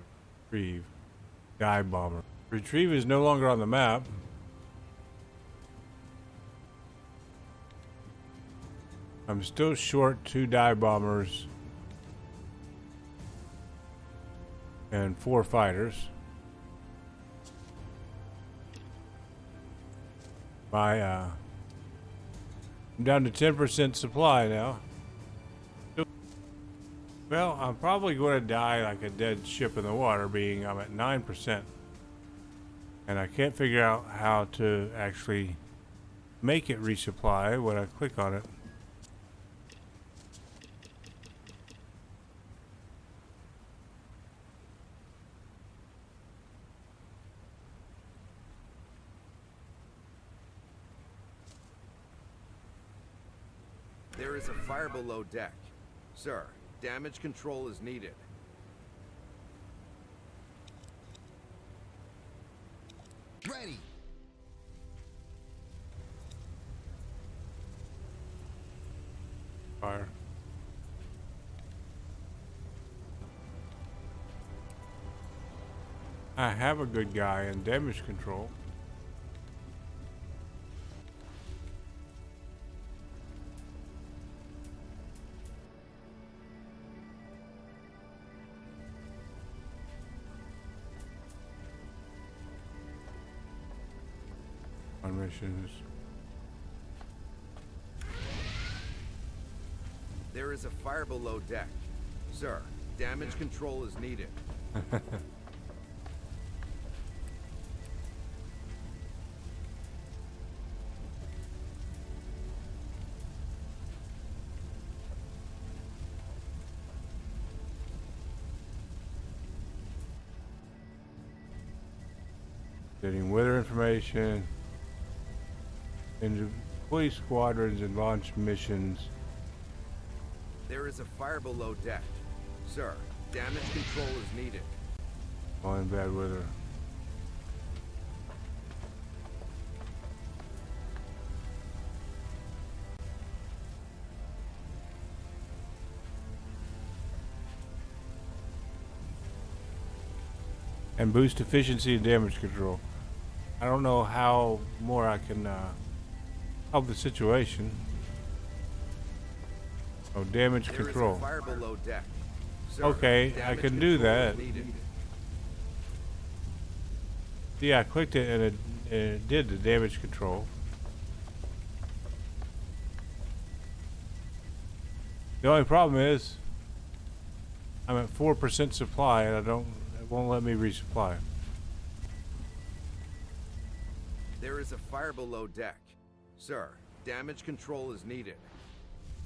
Speaker 1: retrieve. Dive bomber. Retrieve is no longer on the map. I'm still short 2 dive bombers and 4 fighters. I'm down to 10% supply now. Well, I'm probably going to die like a dead ship in the water, being I'm at 9%. And I can't figure out how to actually make it resupply when I click on it.
Speaker 4: There is a fire below deck. Sir, damage control is needed.
Speaker 2: Ready.
Speaker 1: Fire. I have a good guy in damage control. On missions.
Speaker 4: There is a fire below deck. Sir, damage control is needed.
Speaker 1: Getting weather information. Into police squadrons and launch missions.
Speaker 4: There is a fire below deck. Sir, damage control is needed.
Speaker 1: All in bad weather. And boost efficiency and damage control. I don't know how more I can help the situation. Oh, damage
Speaker 4: There
Speaker 1: control.
Speaker 4: is a fire below deck. Sir,
Speaker 1: Okay, I
Speaker 4: damage
Speaker 1: can do
Speaker 4: control
Speaker 1: that.
Speaker 4: is needed.
Speaker 1: Yeah, I clicked it and it did the damage control. The only problem is I'm at 4% supply and it won't let me resupply.
Speaker 4: There is a fire below deck. Sir, damage control is needed.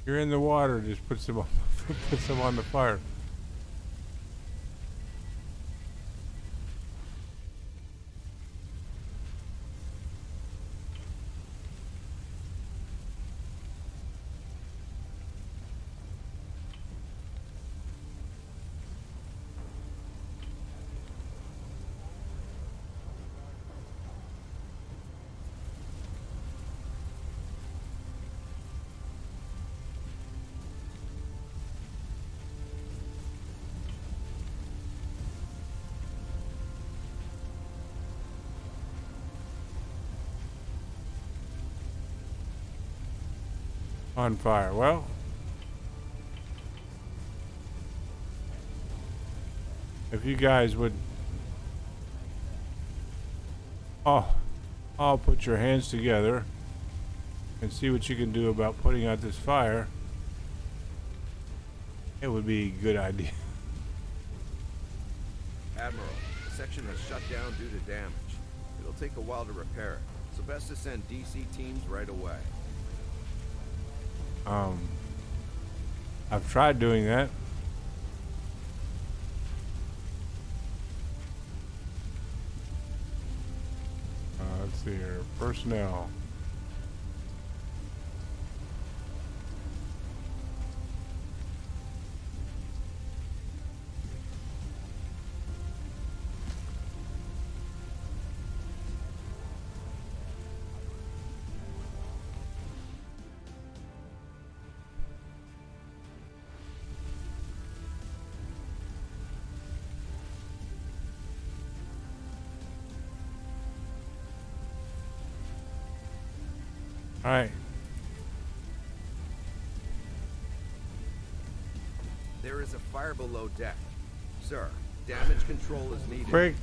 Speaker 1: You're in the water, just puts them on, puts them on the fire. On fire. Well, if you guys would all put your hands together and see what you can do about putting out this fire, it would be a good idea.
Speaker 4: Admiral, the section has shut down due to damage. It'll take a while to repair it, so best to send DC teams right away.
Speaker 1: I've tried doing that. Let's see here. Personnel. All right.
Speaker 4: There is a fire below deck. Sir, damage control is needed.
Speaker 1: Quick.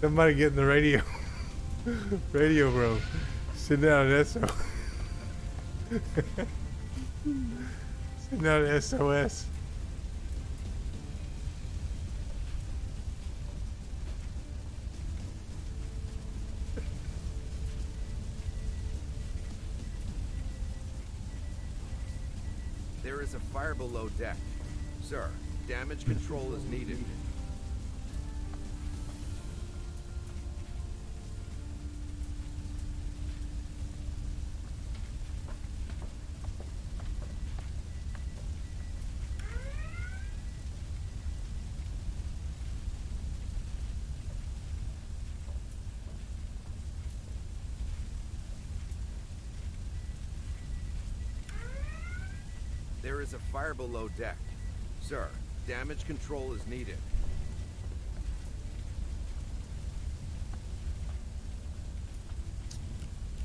Speaker 1: Somebody get in the radio. Radio, bro. Send out an SOS. Send out an SOS.
Speaker 4: There is a fire below deck. Sir, damage control is needed. There is a fire below deck. Sir, damage control is needed.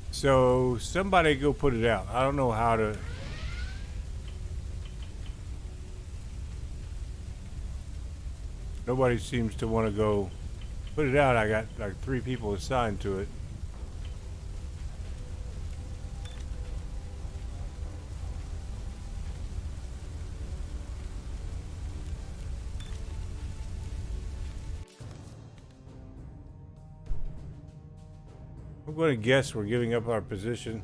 Speaker 1: So somebody go put it out. I don't know how to. Nobody seems to want to go put it out. I got like 3 people assigned to it. I'm going to guess we're giving up our position.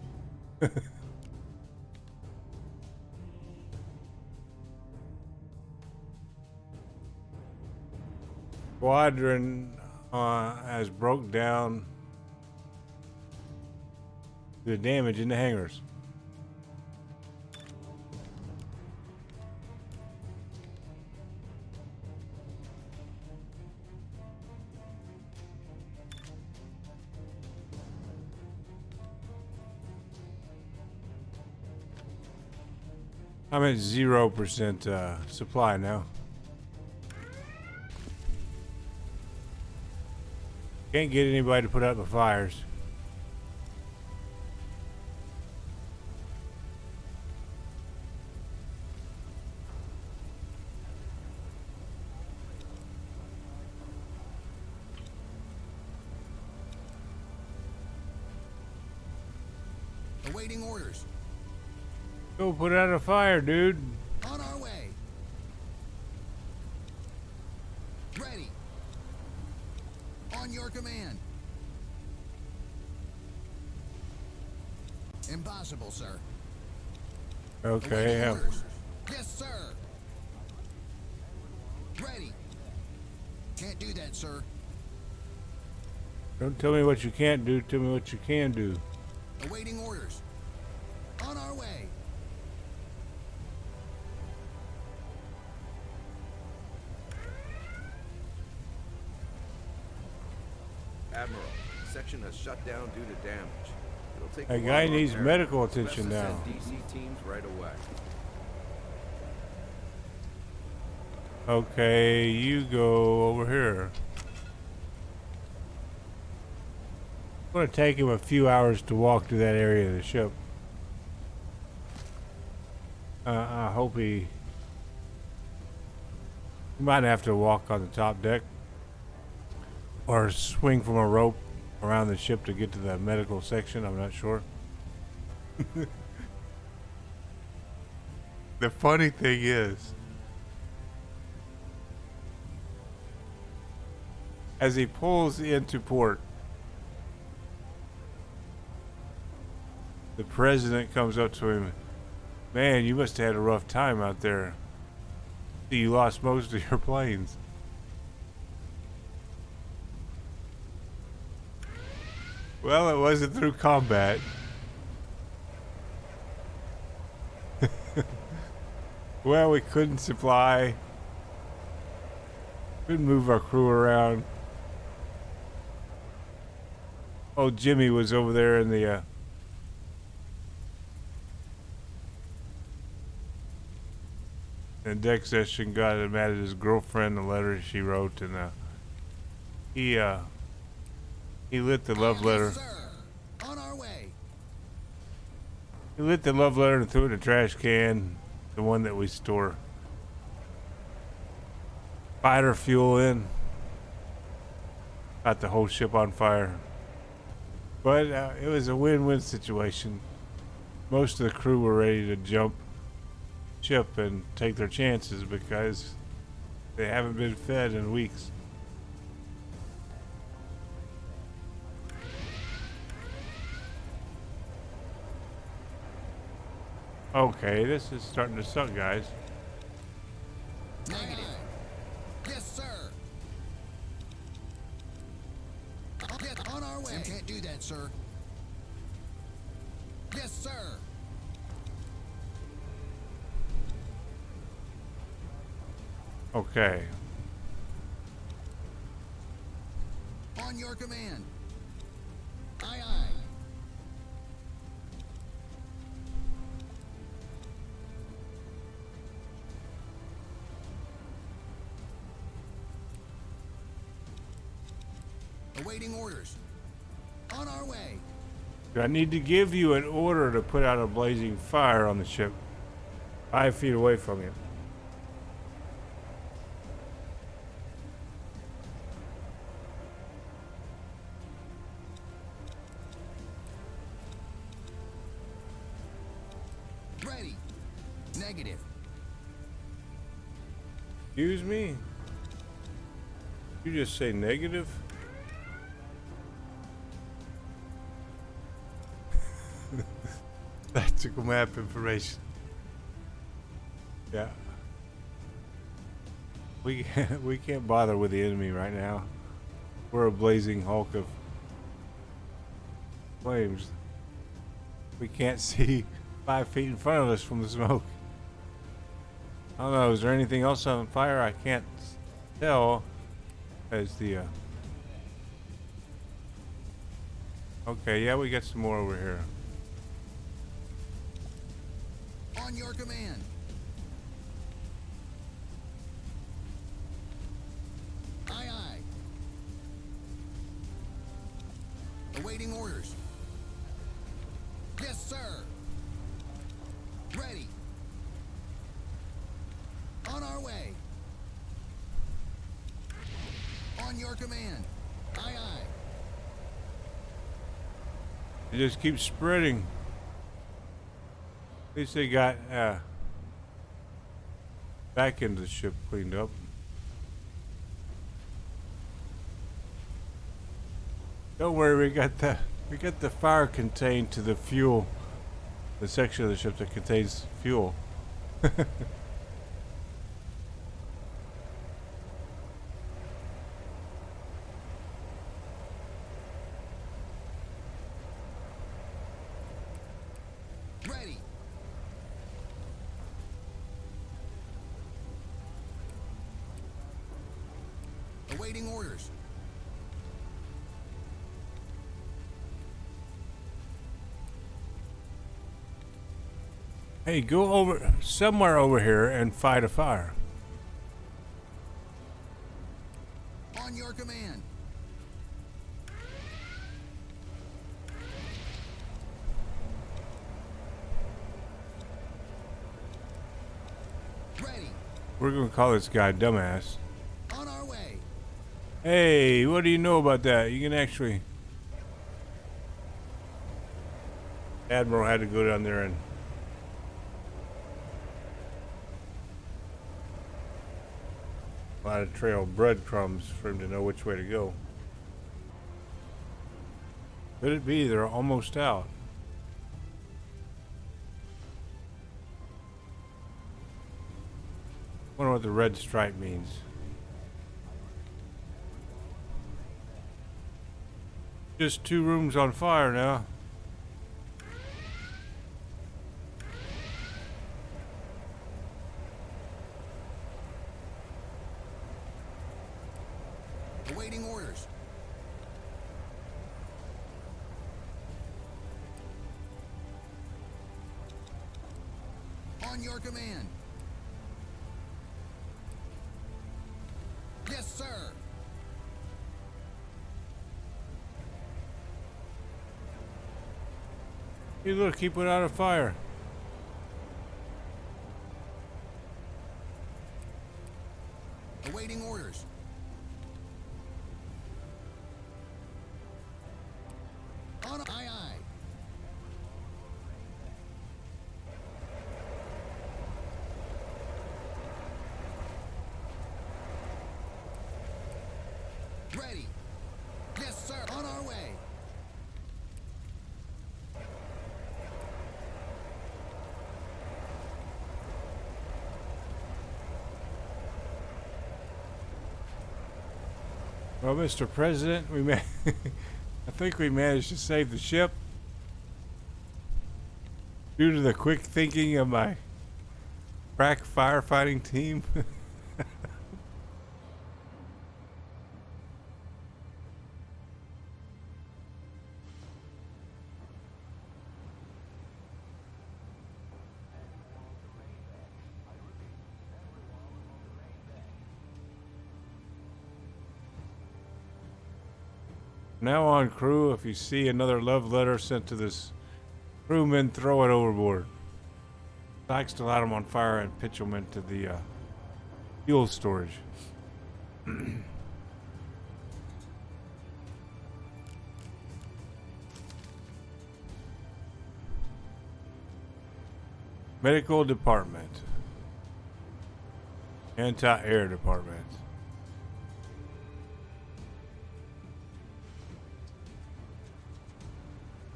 Speaker 1: Squadron has broke down the damage in the hangars. I'm at 0% supply now. Can't get anybody to put out the fires.
Speaker 2: Awaiting orders.
Speaker 1: Go put out a fire, dude.
Speaker 2: On our way. Ready. On your command. Impossible, sir.
Speaker 1: Okay,
Speaker 2: Awaiting orders. Yes, sir. Ready. Can't do that, sir.
Speaker 1: don't tell me what you can't do, tell me what you can do.
Speaker 2: Awaiting orders. On our way.
Speaker 4: Admiral, section has shut down due to damage. It'll take
Speaker 1: That
Speaker 4: a
Speaker 1: guy
Speaker 4: while to
Speaker 1: needs
Speaker 4: repair.
Speaker 1: medical
Speaker 4: It's best
Speaker 1: attention
Speaker 4: to
Speaker 1: now.
Speaker 4: send DC teams right away.
Speaker 1: Okay, you go over here. It's going to take him a few hours to walk to that area of the ship. I hope he might have to walk on the top deck or swing from a rope around the ship to get to the medical section. I'm not sure. The funny thing is, as he pulls into port, the president comes up to him. Man, you must have had a rough time out there. You lost most of your planes. Well, it wasn't through combat. Well, we couldn't supply. Couldn't move our crew around. Oh, Jimmy was over there in the deck session, got him mad at his girlfriend, the letter she wrote, and he lit the love letter.
Speaker 2: Yes, sir. On our way.
Speaker 1: He lit the love letter and threw it in a trash can, the one that we store fighter fuel in. Got the whole ship on fire. But it was a win-win situation. Most of the crew were ready to jump ship and take their chances because they haven't been fed in weeks. Okay, this is starting to suck, guys.
Speaker 2: Negative. Yes, sir. Get on our way. Can't do that, sir. Yes, sir.
Speaker 1: Okay.
Speaker 2: On your command. Aye, aye. Awaiting orders. On our way.
Speaker 1: Do I need to give you an order to put out a blazing fire on the ship 5 feet away from you?
Speaker 2: Ready. Negative.
Speaker 1: Excuse me? You just say negative? Tactical map information. Yeah. We can't bother with the enemy right now. We're a blazing hulk of flames. We can't see 5 feet in front of us from the smoke. I don't know, is there anything else on fire? I can't tell as the okay, yeah, we got some more over here.
Speaker 2: On your command. Aye, aye. Awaiting orders. Yes, sir. Ready. On our way. On your command. Aye, aye.
Speaker 1: It just keeps spreading. At least they got back into the ship cleaned up. Don't worry, we got the fire contained to the fuel, the section of the ship that contains fuel.
Speaker 2: Ready. Awaiting orders.
Speaker 1: Hey, go over somewhere over here and fight a fire.
Speaker 2: On your command. Ready.
Speaker 1: We're gonna call this guy dumbass.
Speaker 2: On our way.
Speaker 1: Hey, what do you know about that? You can actually... Admiral had to go down there and light a trail of breadcrumbs for him to know which way to go. Could it be they're almost out? Wonder what the red stripe means. Just 2 rooms on fire now.
Speaker 2: Awaiting orders. On your command. Yes, sir.
Speaker 1: Hey, look, he put out a fire.
Speaker 2: Awaiting orders. On aye, aye. Ready. Yes, sir. On our way.
Speaker 1: Well, Mr. President, I think we managed to save the ship due to the quick thinking of my crack firefighting team. Now on, crew, if you see another love letter sent to this crewman, throw it overboard. Likes to light them on fire and pitch them into the fuel storage. Medical department. Anti-air department.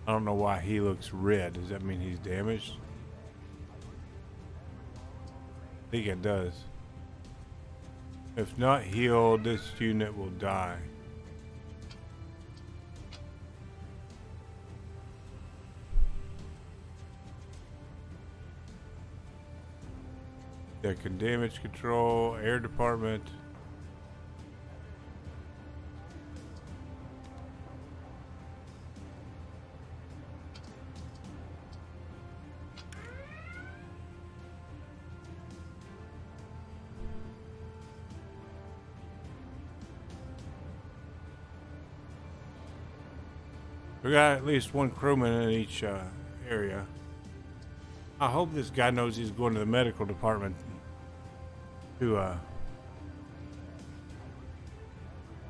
Speaker 1: I don't know why he looks red. Does that mean he's damaged? I think it does. If not healed, this unit will die. Yeah, can damage control, air department. We got at least one crewman in each area. I hope this guy knows he's going to the medical department to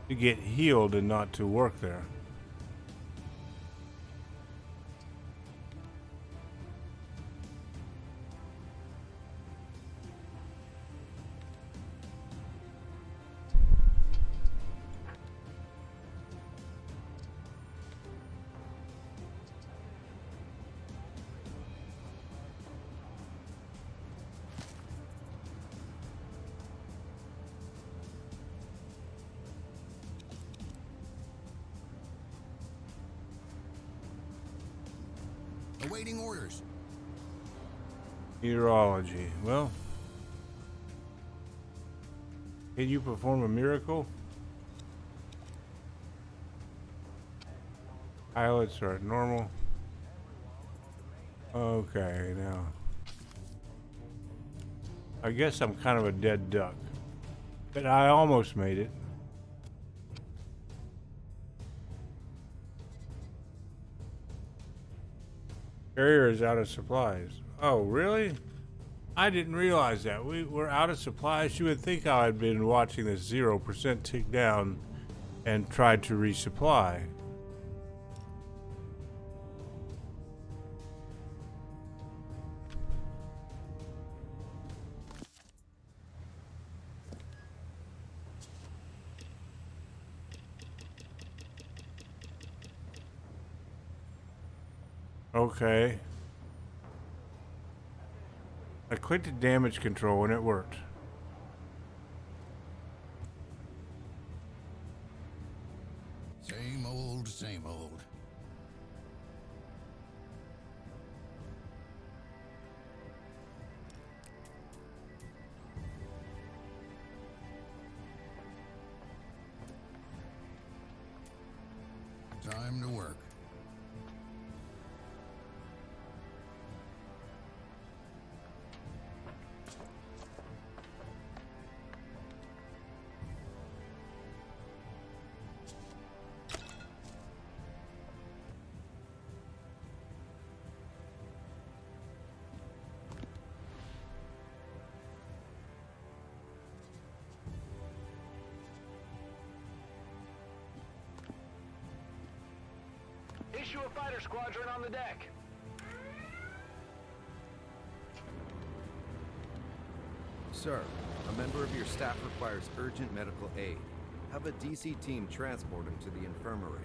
Speaker 1: get healed and not to work there.
Speaker 2: Awaiting orders.
Speaker 1: Meteorology. Well, can you perform a miracle? Pilots are at normal. Okay, now. I guess I'm kind of a dead duck. But I almost made it. Carrier is out of supplies. Oh, really? I didn't realize that. We were out of supplies. You would think I had been watching this 0% tick down and tried to resupply. Okay. I clicked the damage control and it worked.
Speaker 2: Same old, same old. Time to work.
Speaker 5: Issue a fighter squadron on the deck.
Speaker 4: Sir, a member of your staff requires urgent medical aid. Have a DC team transport him to the infirmary.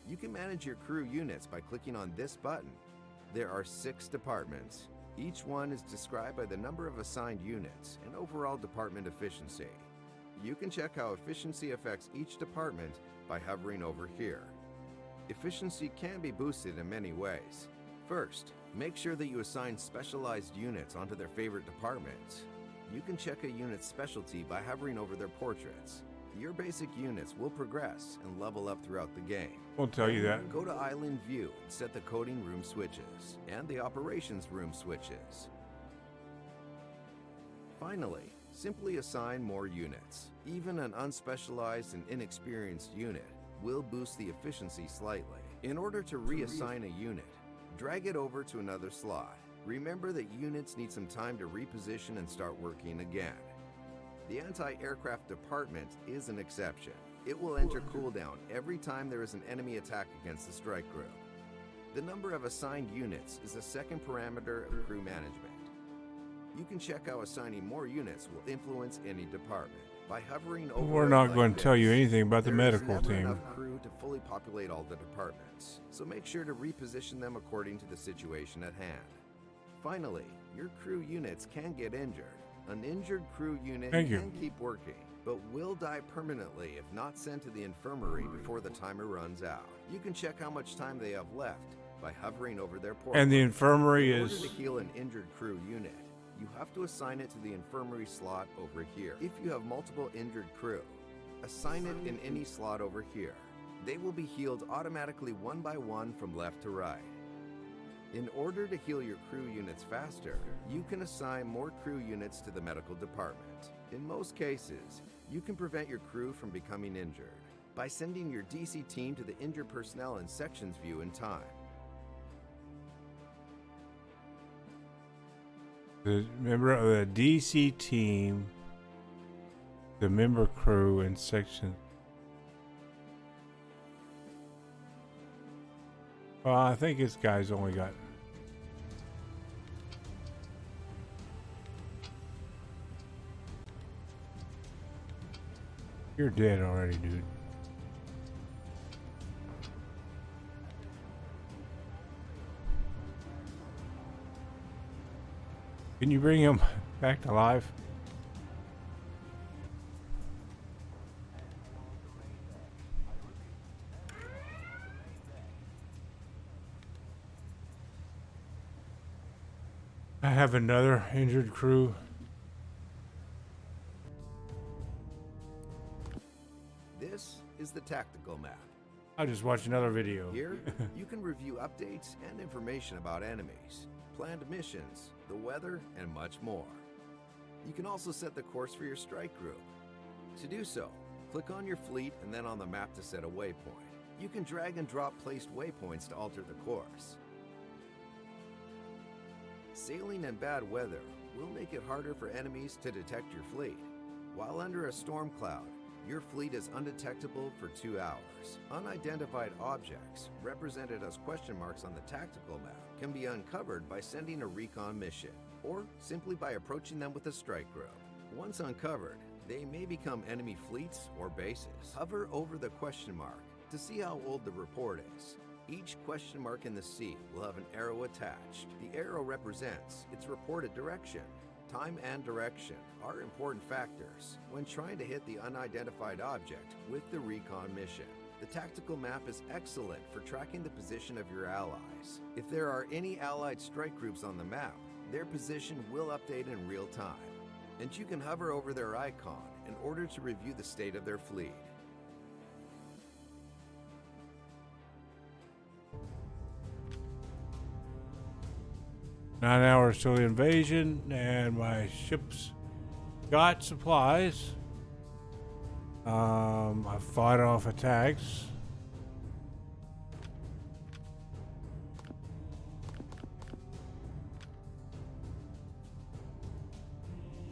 Speaker 4: You can manage your crew units by clicking on this button. There are 6 departments. Each one is described by the number of assigned units and overall department efficiency. You can check how efficiency affects each department by hovering over here. Efficiency can be boosted in many ways. First, make sure that you assign specialized units onto their favorite departments. You can check a unit's specialty by hovering over their portraits. Your basic units will progress and level up throughout the game.
Speaker 1: Won't tell you that.
Speaker 4: Go to Island View and set the coding room switches and the operations room switches. Finally, simply assign more units. Even an unspecialized and inexperienced unit will boost the efficiency slightly. In order to reassign a unit, drag it over to another slot. Remember that units need some time to reposition and start working again. The anti-aircraft department is an exception. It will enter cooldown every time there is an enemy attack against the strike group. The number of assigned units is the second parameter of crew management. You can check how assigning more units will influence any department. By hovering over
Speaker 1: We're not going to tell you anything about the medical
Speaker 4: team. There is
Speaker 1: team.
Speaker 4: never enough crew to fully populate all the departments, so make sure to reposition them according to the situation at hand. Finally, your crew units can get injured. An injured crew unit can keep working, but will die permanently if not sent to the infirmary before the timer runs out. You can check how much time they have left by hovering over their port.
Speaker 1: And the infirmary
Speaker 4: In order
Speaker 1: is...
Speaker 4: to heal an injured crew unit, you have to assign it to the infirmary slot over here. If you have multiple injured crew, assign it in any slot over here. They will be healed automatically one by one from left to right. In order to heal your crew units faster, you can assign more crew units to the medical department. In most cases, you can prevent your crew from becoming injured by sending your DC team to the injured personnel in sections view in time.
Speaker 1: The member of the DC team, the member crew in section. Well, I think this guy's only got... You're dead already, dude. Can you bring him back to life? I have another injured crew.
Speaker 4: This is the tactical map.
Speaker 1: I'll just watch another video.
Speaker 4: Here, you can review updates and information about enemies, planned missions, the weather, and much more. You can also set the course for your strike group. To do so, click on your fleet and then on the map to set a waypoint. You can drag and drop placed waypoints to alter the course. Sailing in bad weather will make it harder for enemies to detect your fleet. While under a storm cloud, your fleet is undetectable for 2 hours. Unidentified objects, represented as question marks on the tactical map, can be uncovered by sending a recon mission, or simply by approaching them with a strike group. Once uncovered, they may become enemy fleets or bases. Hover over the question mark to see how old the report is. Each question mark in the sea will have an arrow attached. The arrow represents its reported direction. Time and direction are important factors when trying to hit the unidentified object with the recon mission. The tactical map is excellent for tracking the position of your allies. If there are any allied strike groups on the map, their position will update in real time, and you can hover over their icon in order to review the state of their fleet.
Speaker 1: Nine hours till the invasion, and my ship's got supplies. I fought off attacks.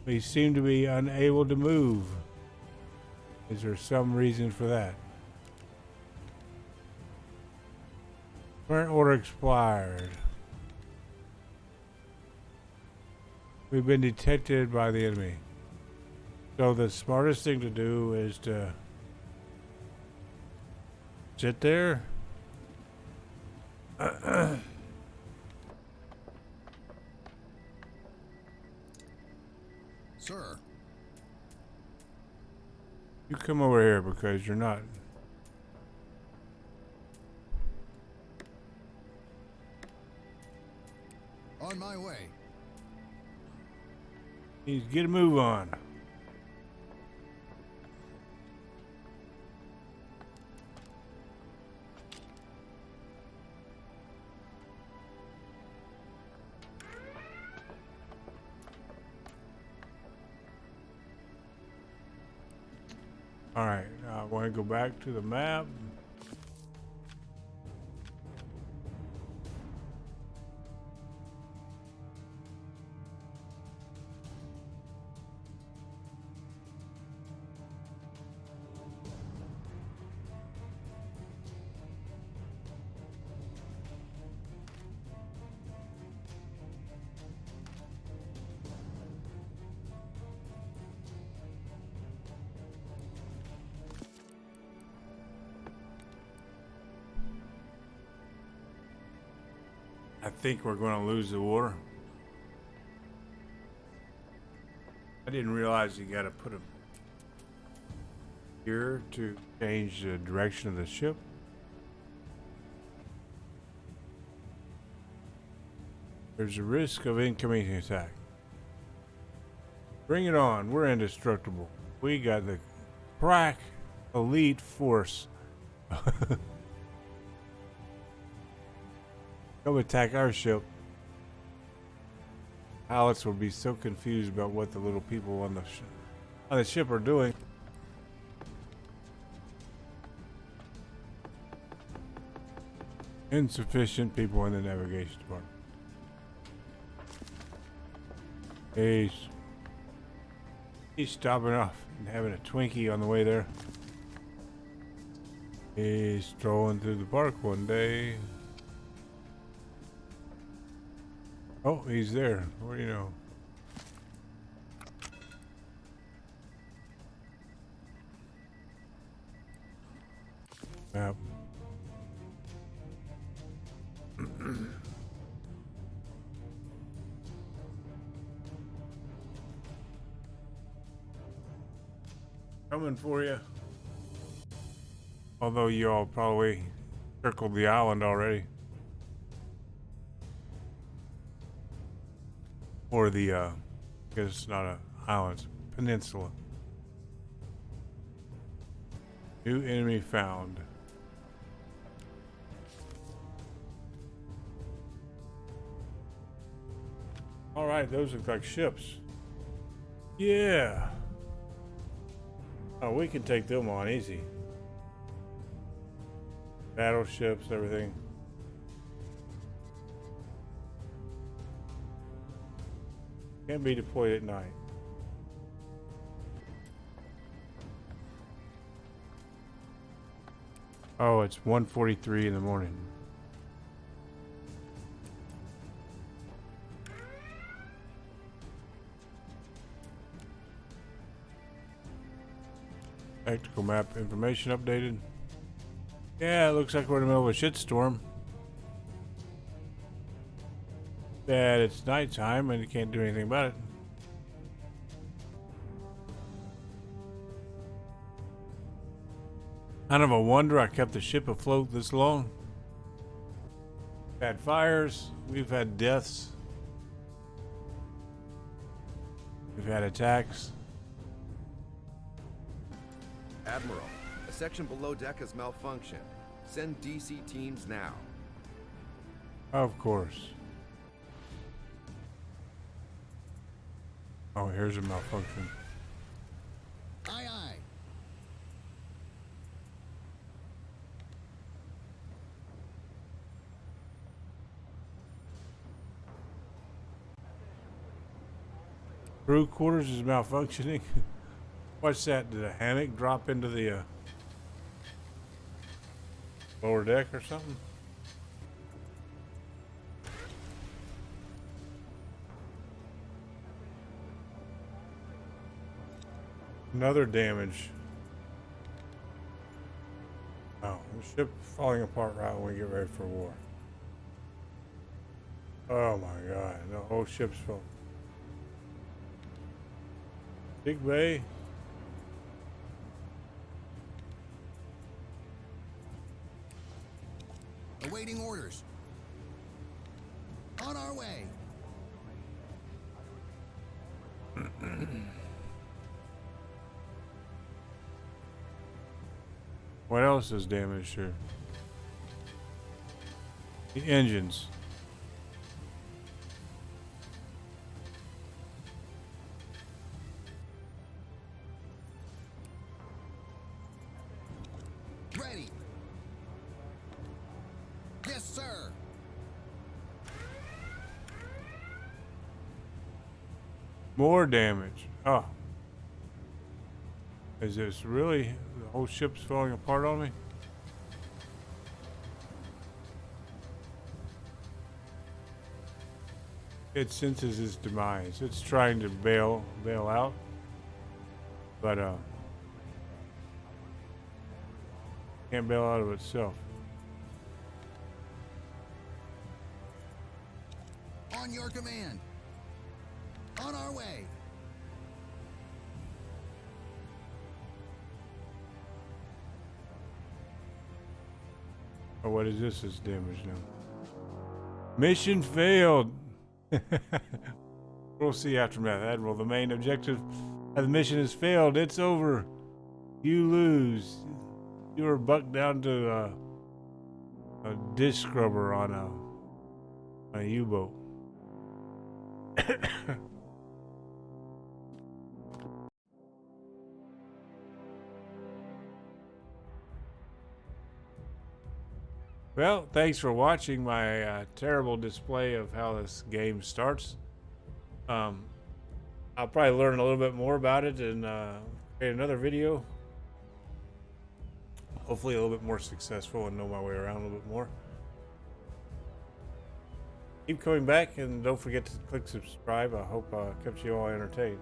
Speaker 1: We seem to be unable to move. Is there some reason for that? Current order expired. We've been detected by the enemy. So the smartest thing to do is to sit there.
Speaker 2: Sir,
Speaker 1: You come over here because you're not.
Speaker 2: on my way.
Speaker 1: He's get a move on. All right, I want to go back to the map. I think we're going to lose the war. I didn't realize you got to put them here to change the direction of the ship. There's a risk of incoming attack. Bring it on. We're indestructible. We got the crack elite force. Come attack our ship. Pilots will be so confused about what the little people on the ship are doing. Insufficient people in the navigation department. He's stopping off and having a Twinkie on the way there. He's strolling through the park one day. Oh, he's there. What do you know? Map. Coming for you. Although you all probably circled the island already. Or the, because it's not an island, it's a peninsula. New enemy found. Alright, those look like ships. Yeah. Oh, we can take them on easy. Battleships, everything. Can't be deployed at night. Oh, it's 1:43 in the morning. Tactical map information updated. Yeah, it looks like we're in the middle of a shitstorm. That it's nighttime and you can't do anything about it. Kind of a wonder I kept the ship afloat this long. We've had fires, we've had deaths, we've had attacks.
Speaker 4: Admiral, a section below deck has malfunctioned. Send DC teams now.
Speaker 1: Of course. Oh, here's a malfunction.
Speaker 2: Aye, aye.
Speaker 1: Crew quarters is malfunctioning. What's that? Did a hammock drop into the lower deck or something? Another damage. Oh, the ship falling apart right when we get ready for war. Oh my god, the whole ship's full. Big Bay.
Speaker 2: Awaiting orders. On our way.
Speaker 1: What else is damaged here? The engines. More damage. Oh. Is this really, the whole ship's falling apart on me? It senses its demise. It's trying to bail out, but can't bail out of itself.
Speaker 2: On your command. On our way.
Speaker 1: Oh, what is this? This damage now. Mission failed. We'll see aftermath. Admiral, the main objective of the mission has failed. It's over. You lose. You were bucked down to a dish scrubber on a U-boat. Well, thanks for watching my terrible display of how this game starts. I'll probably learn a little bit more about it and create another video. Hopefully a little bit more successful and know my way around a little bit more. Keep coming back and don't forget to click subscribe. I hope I kept you all entertained.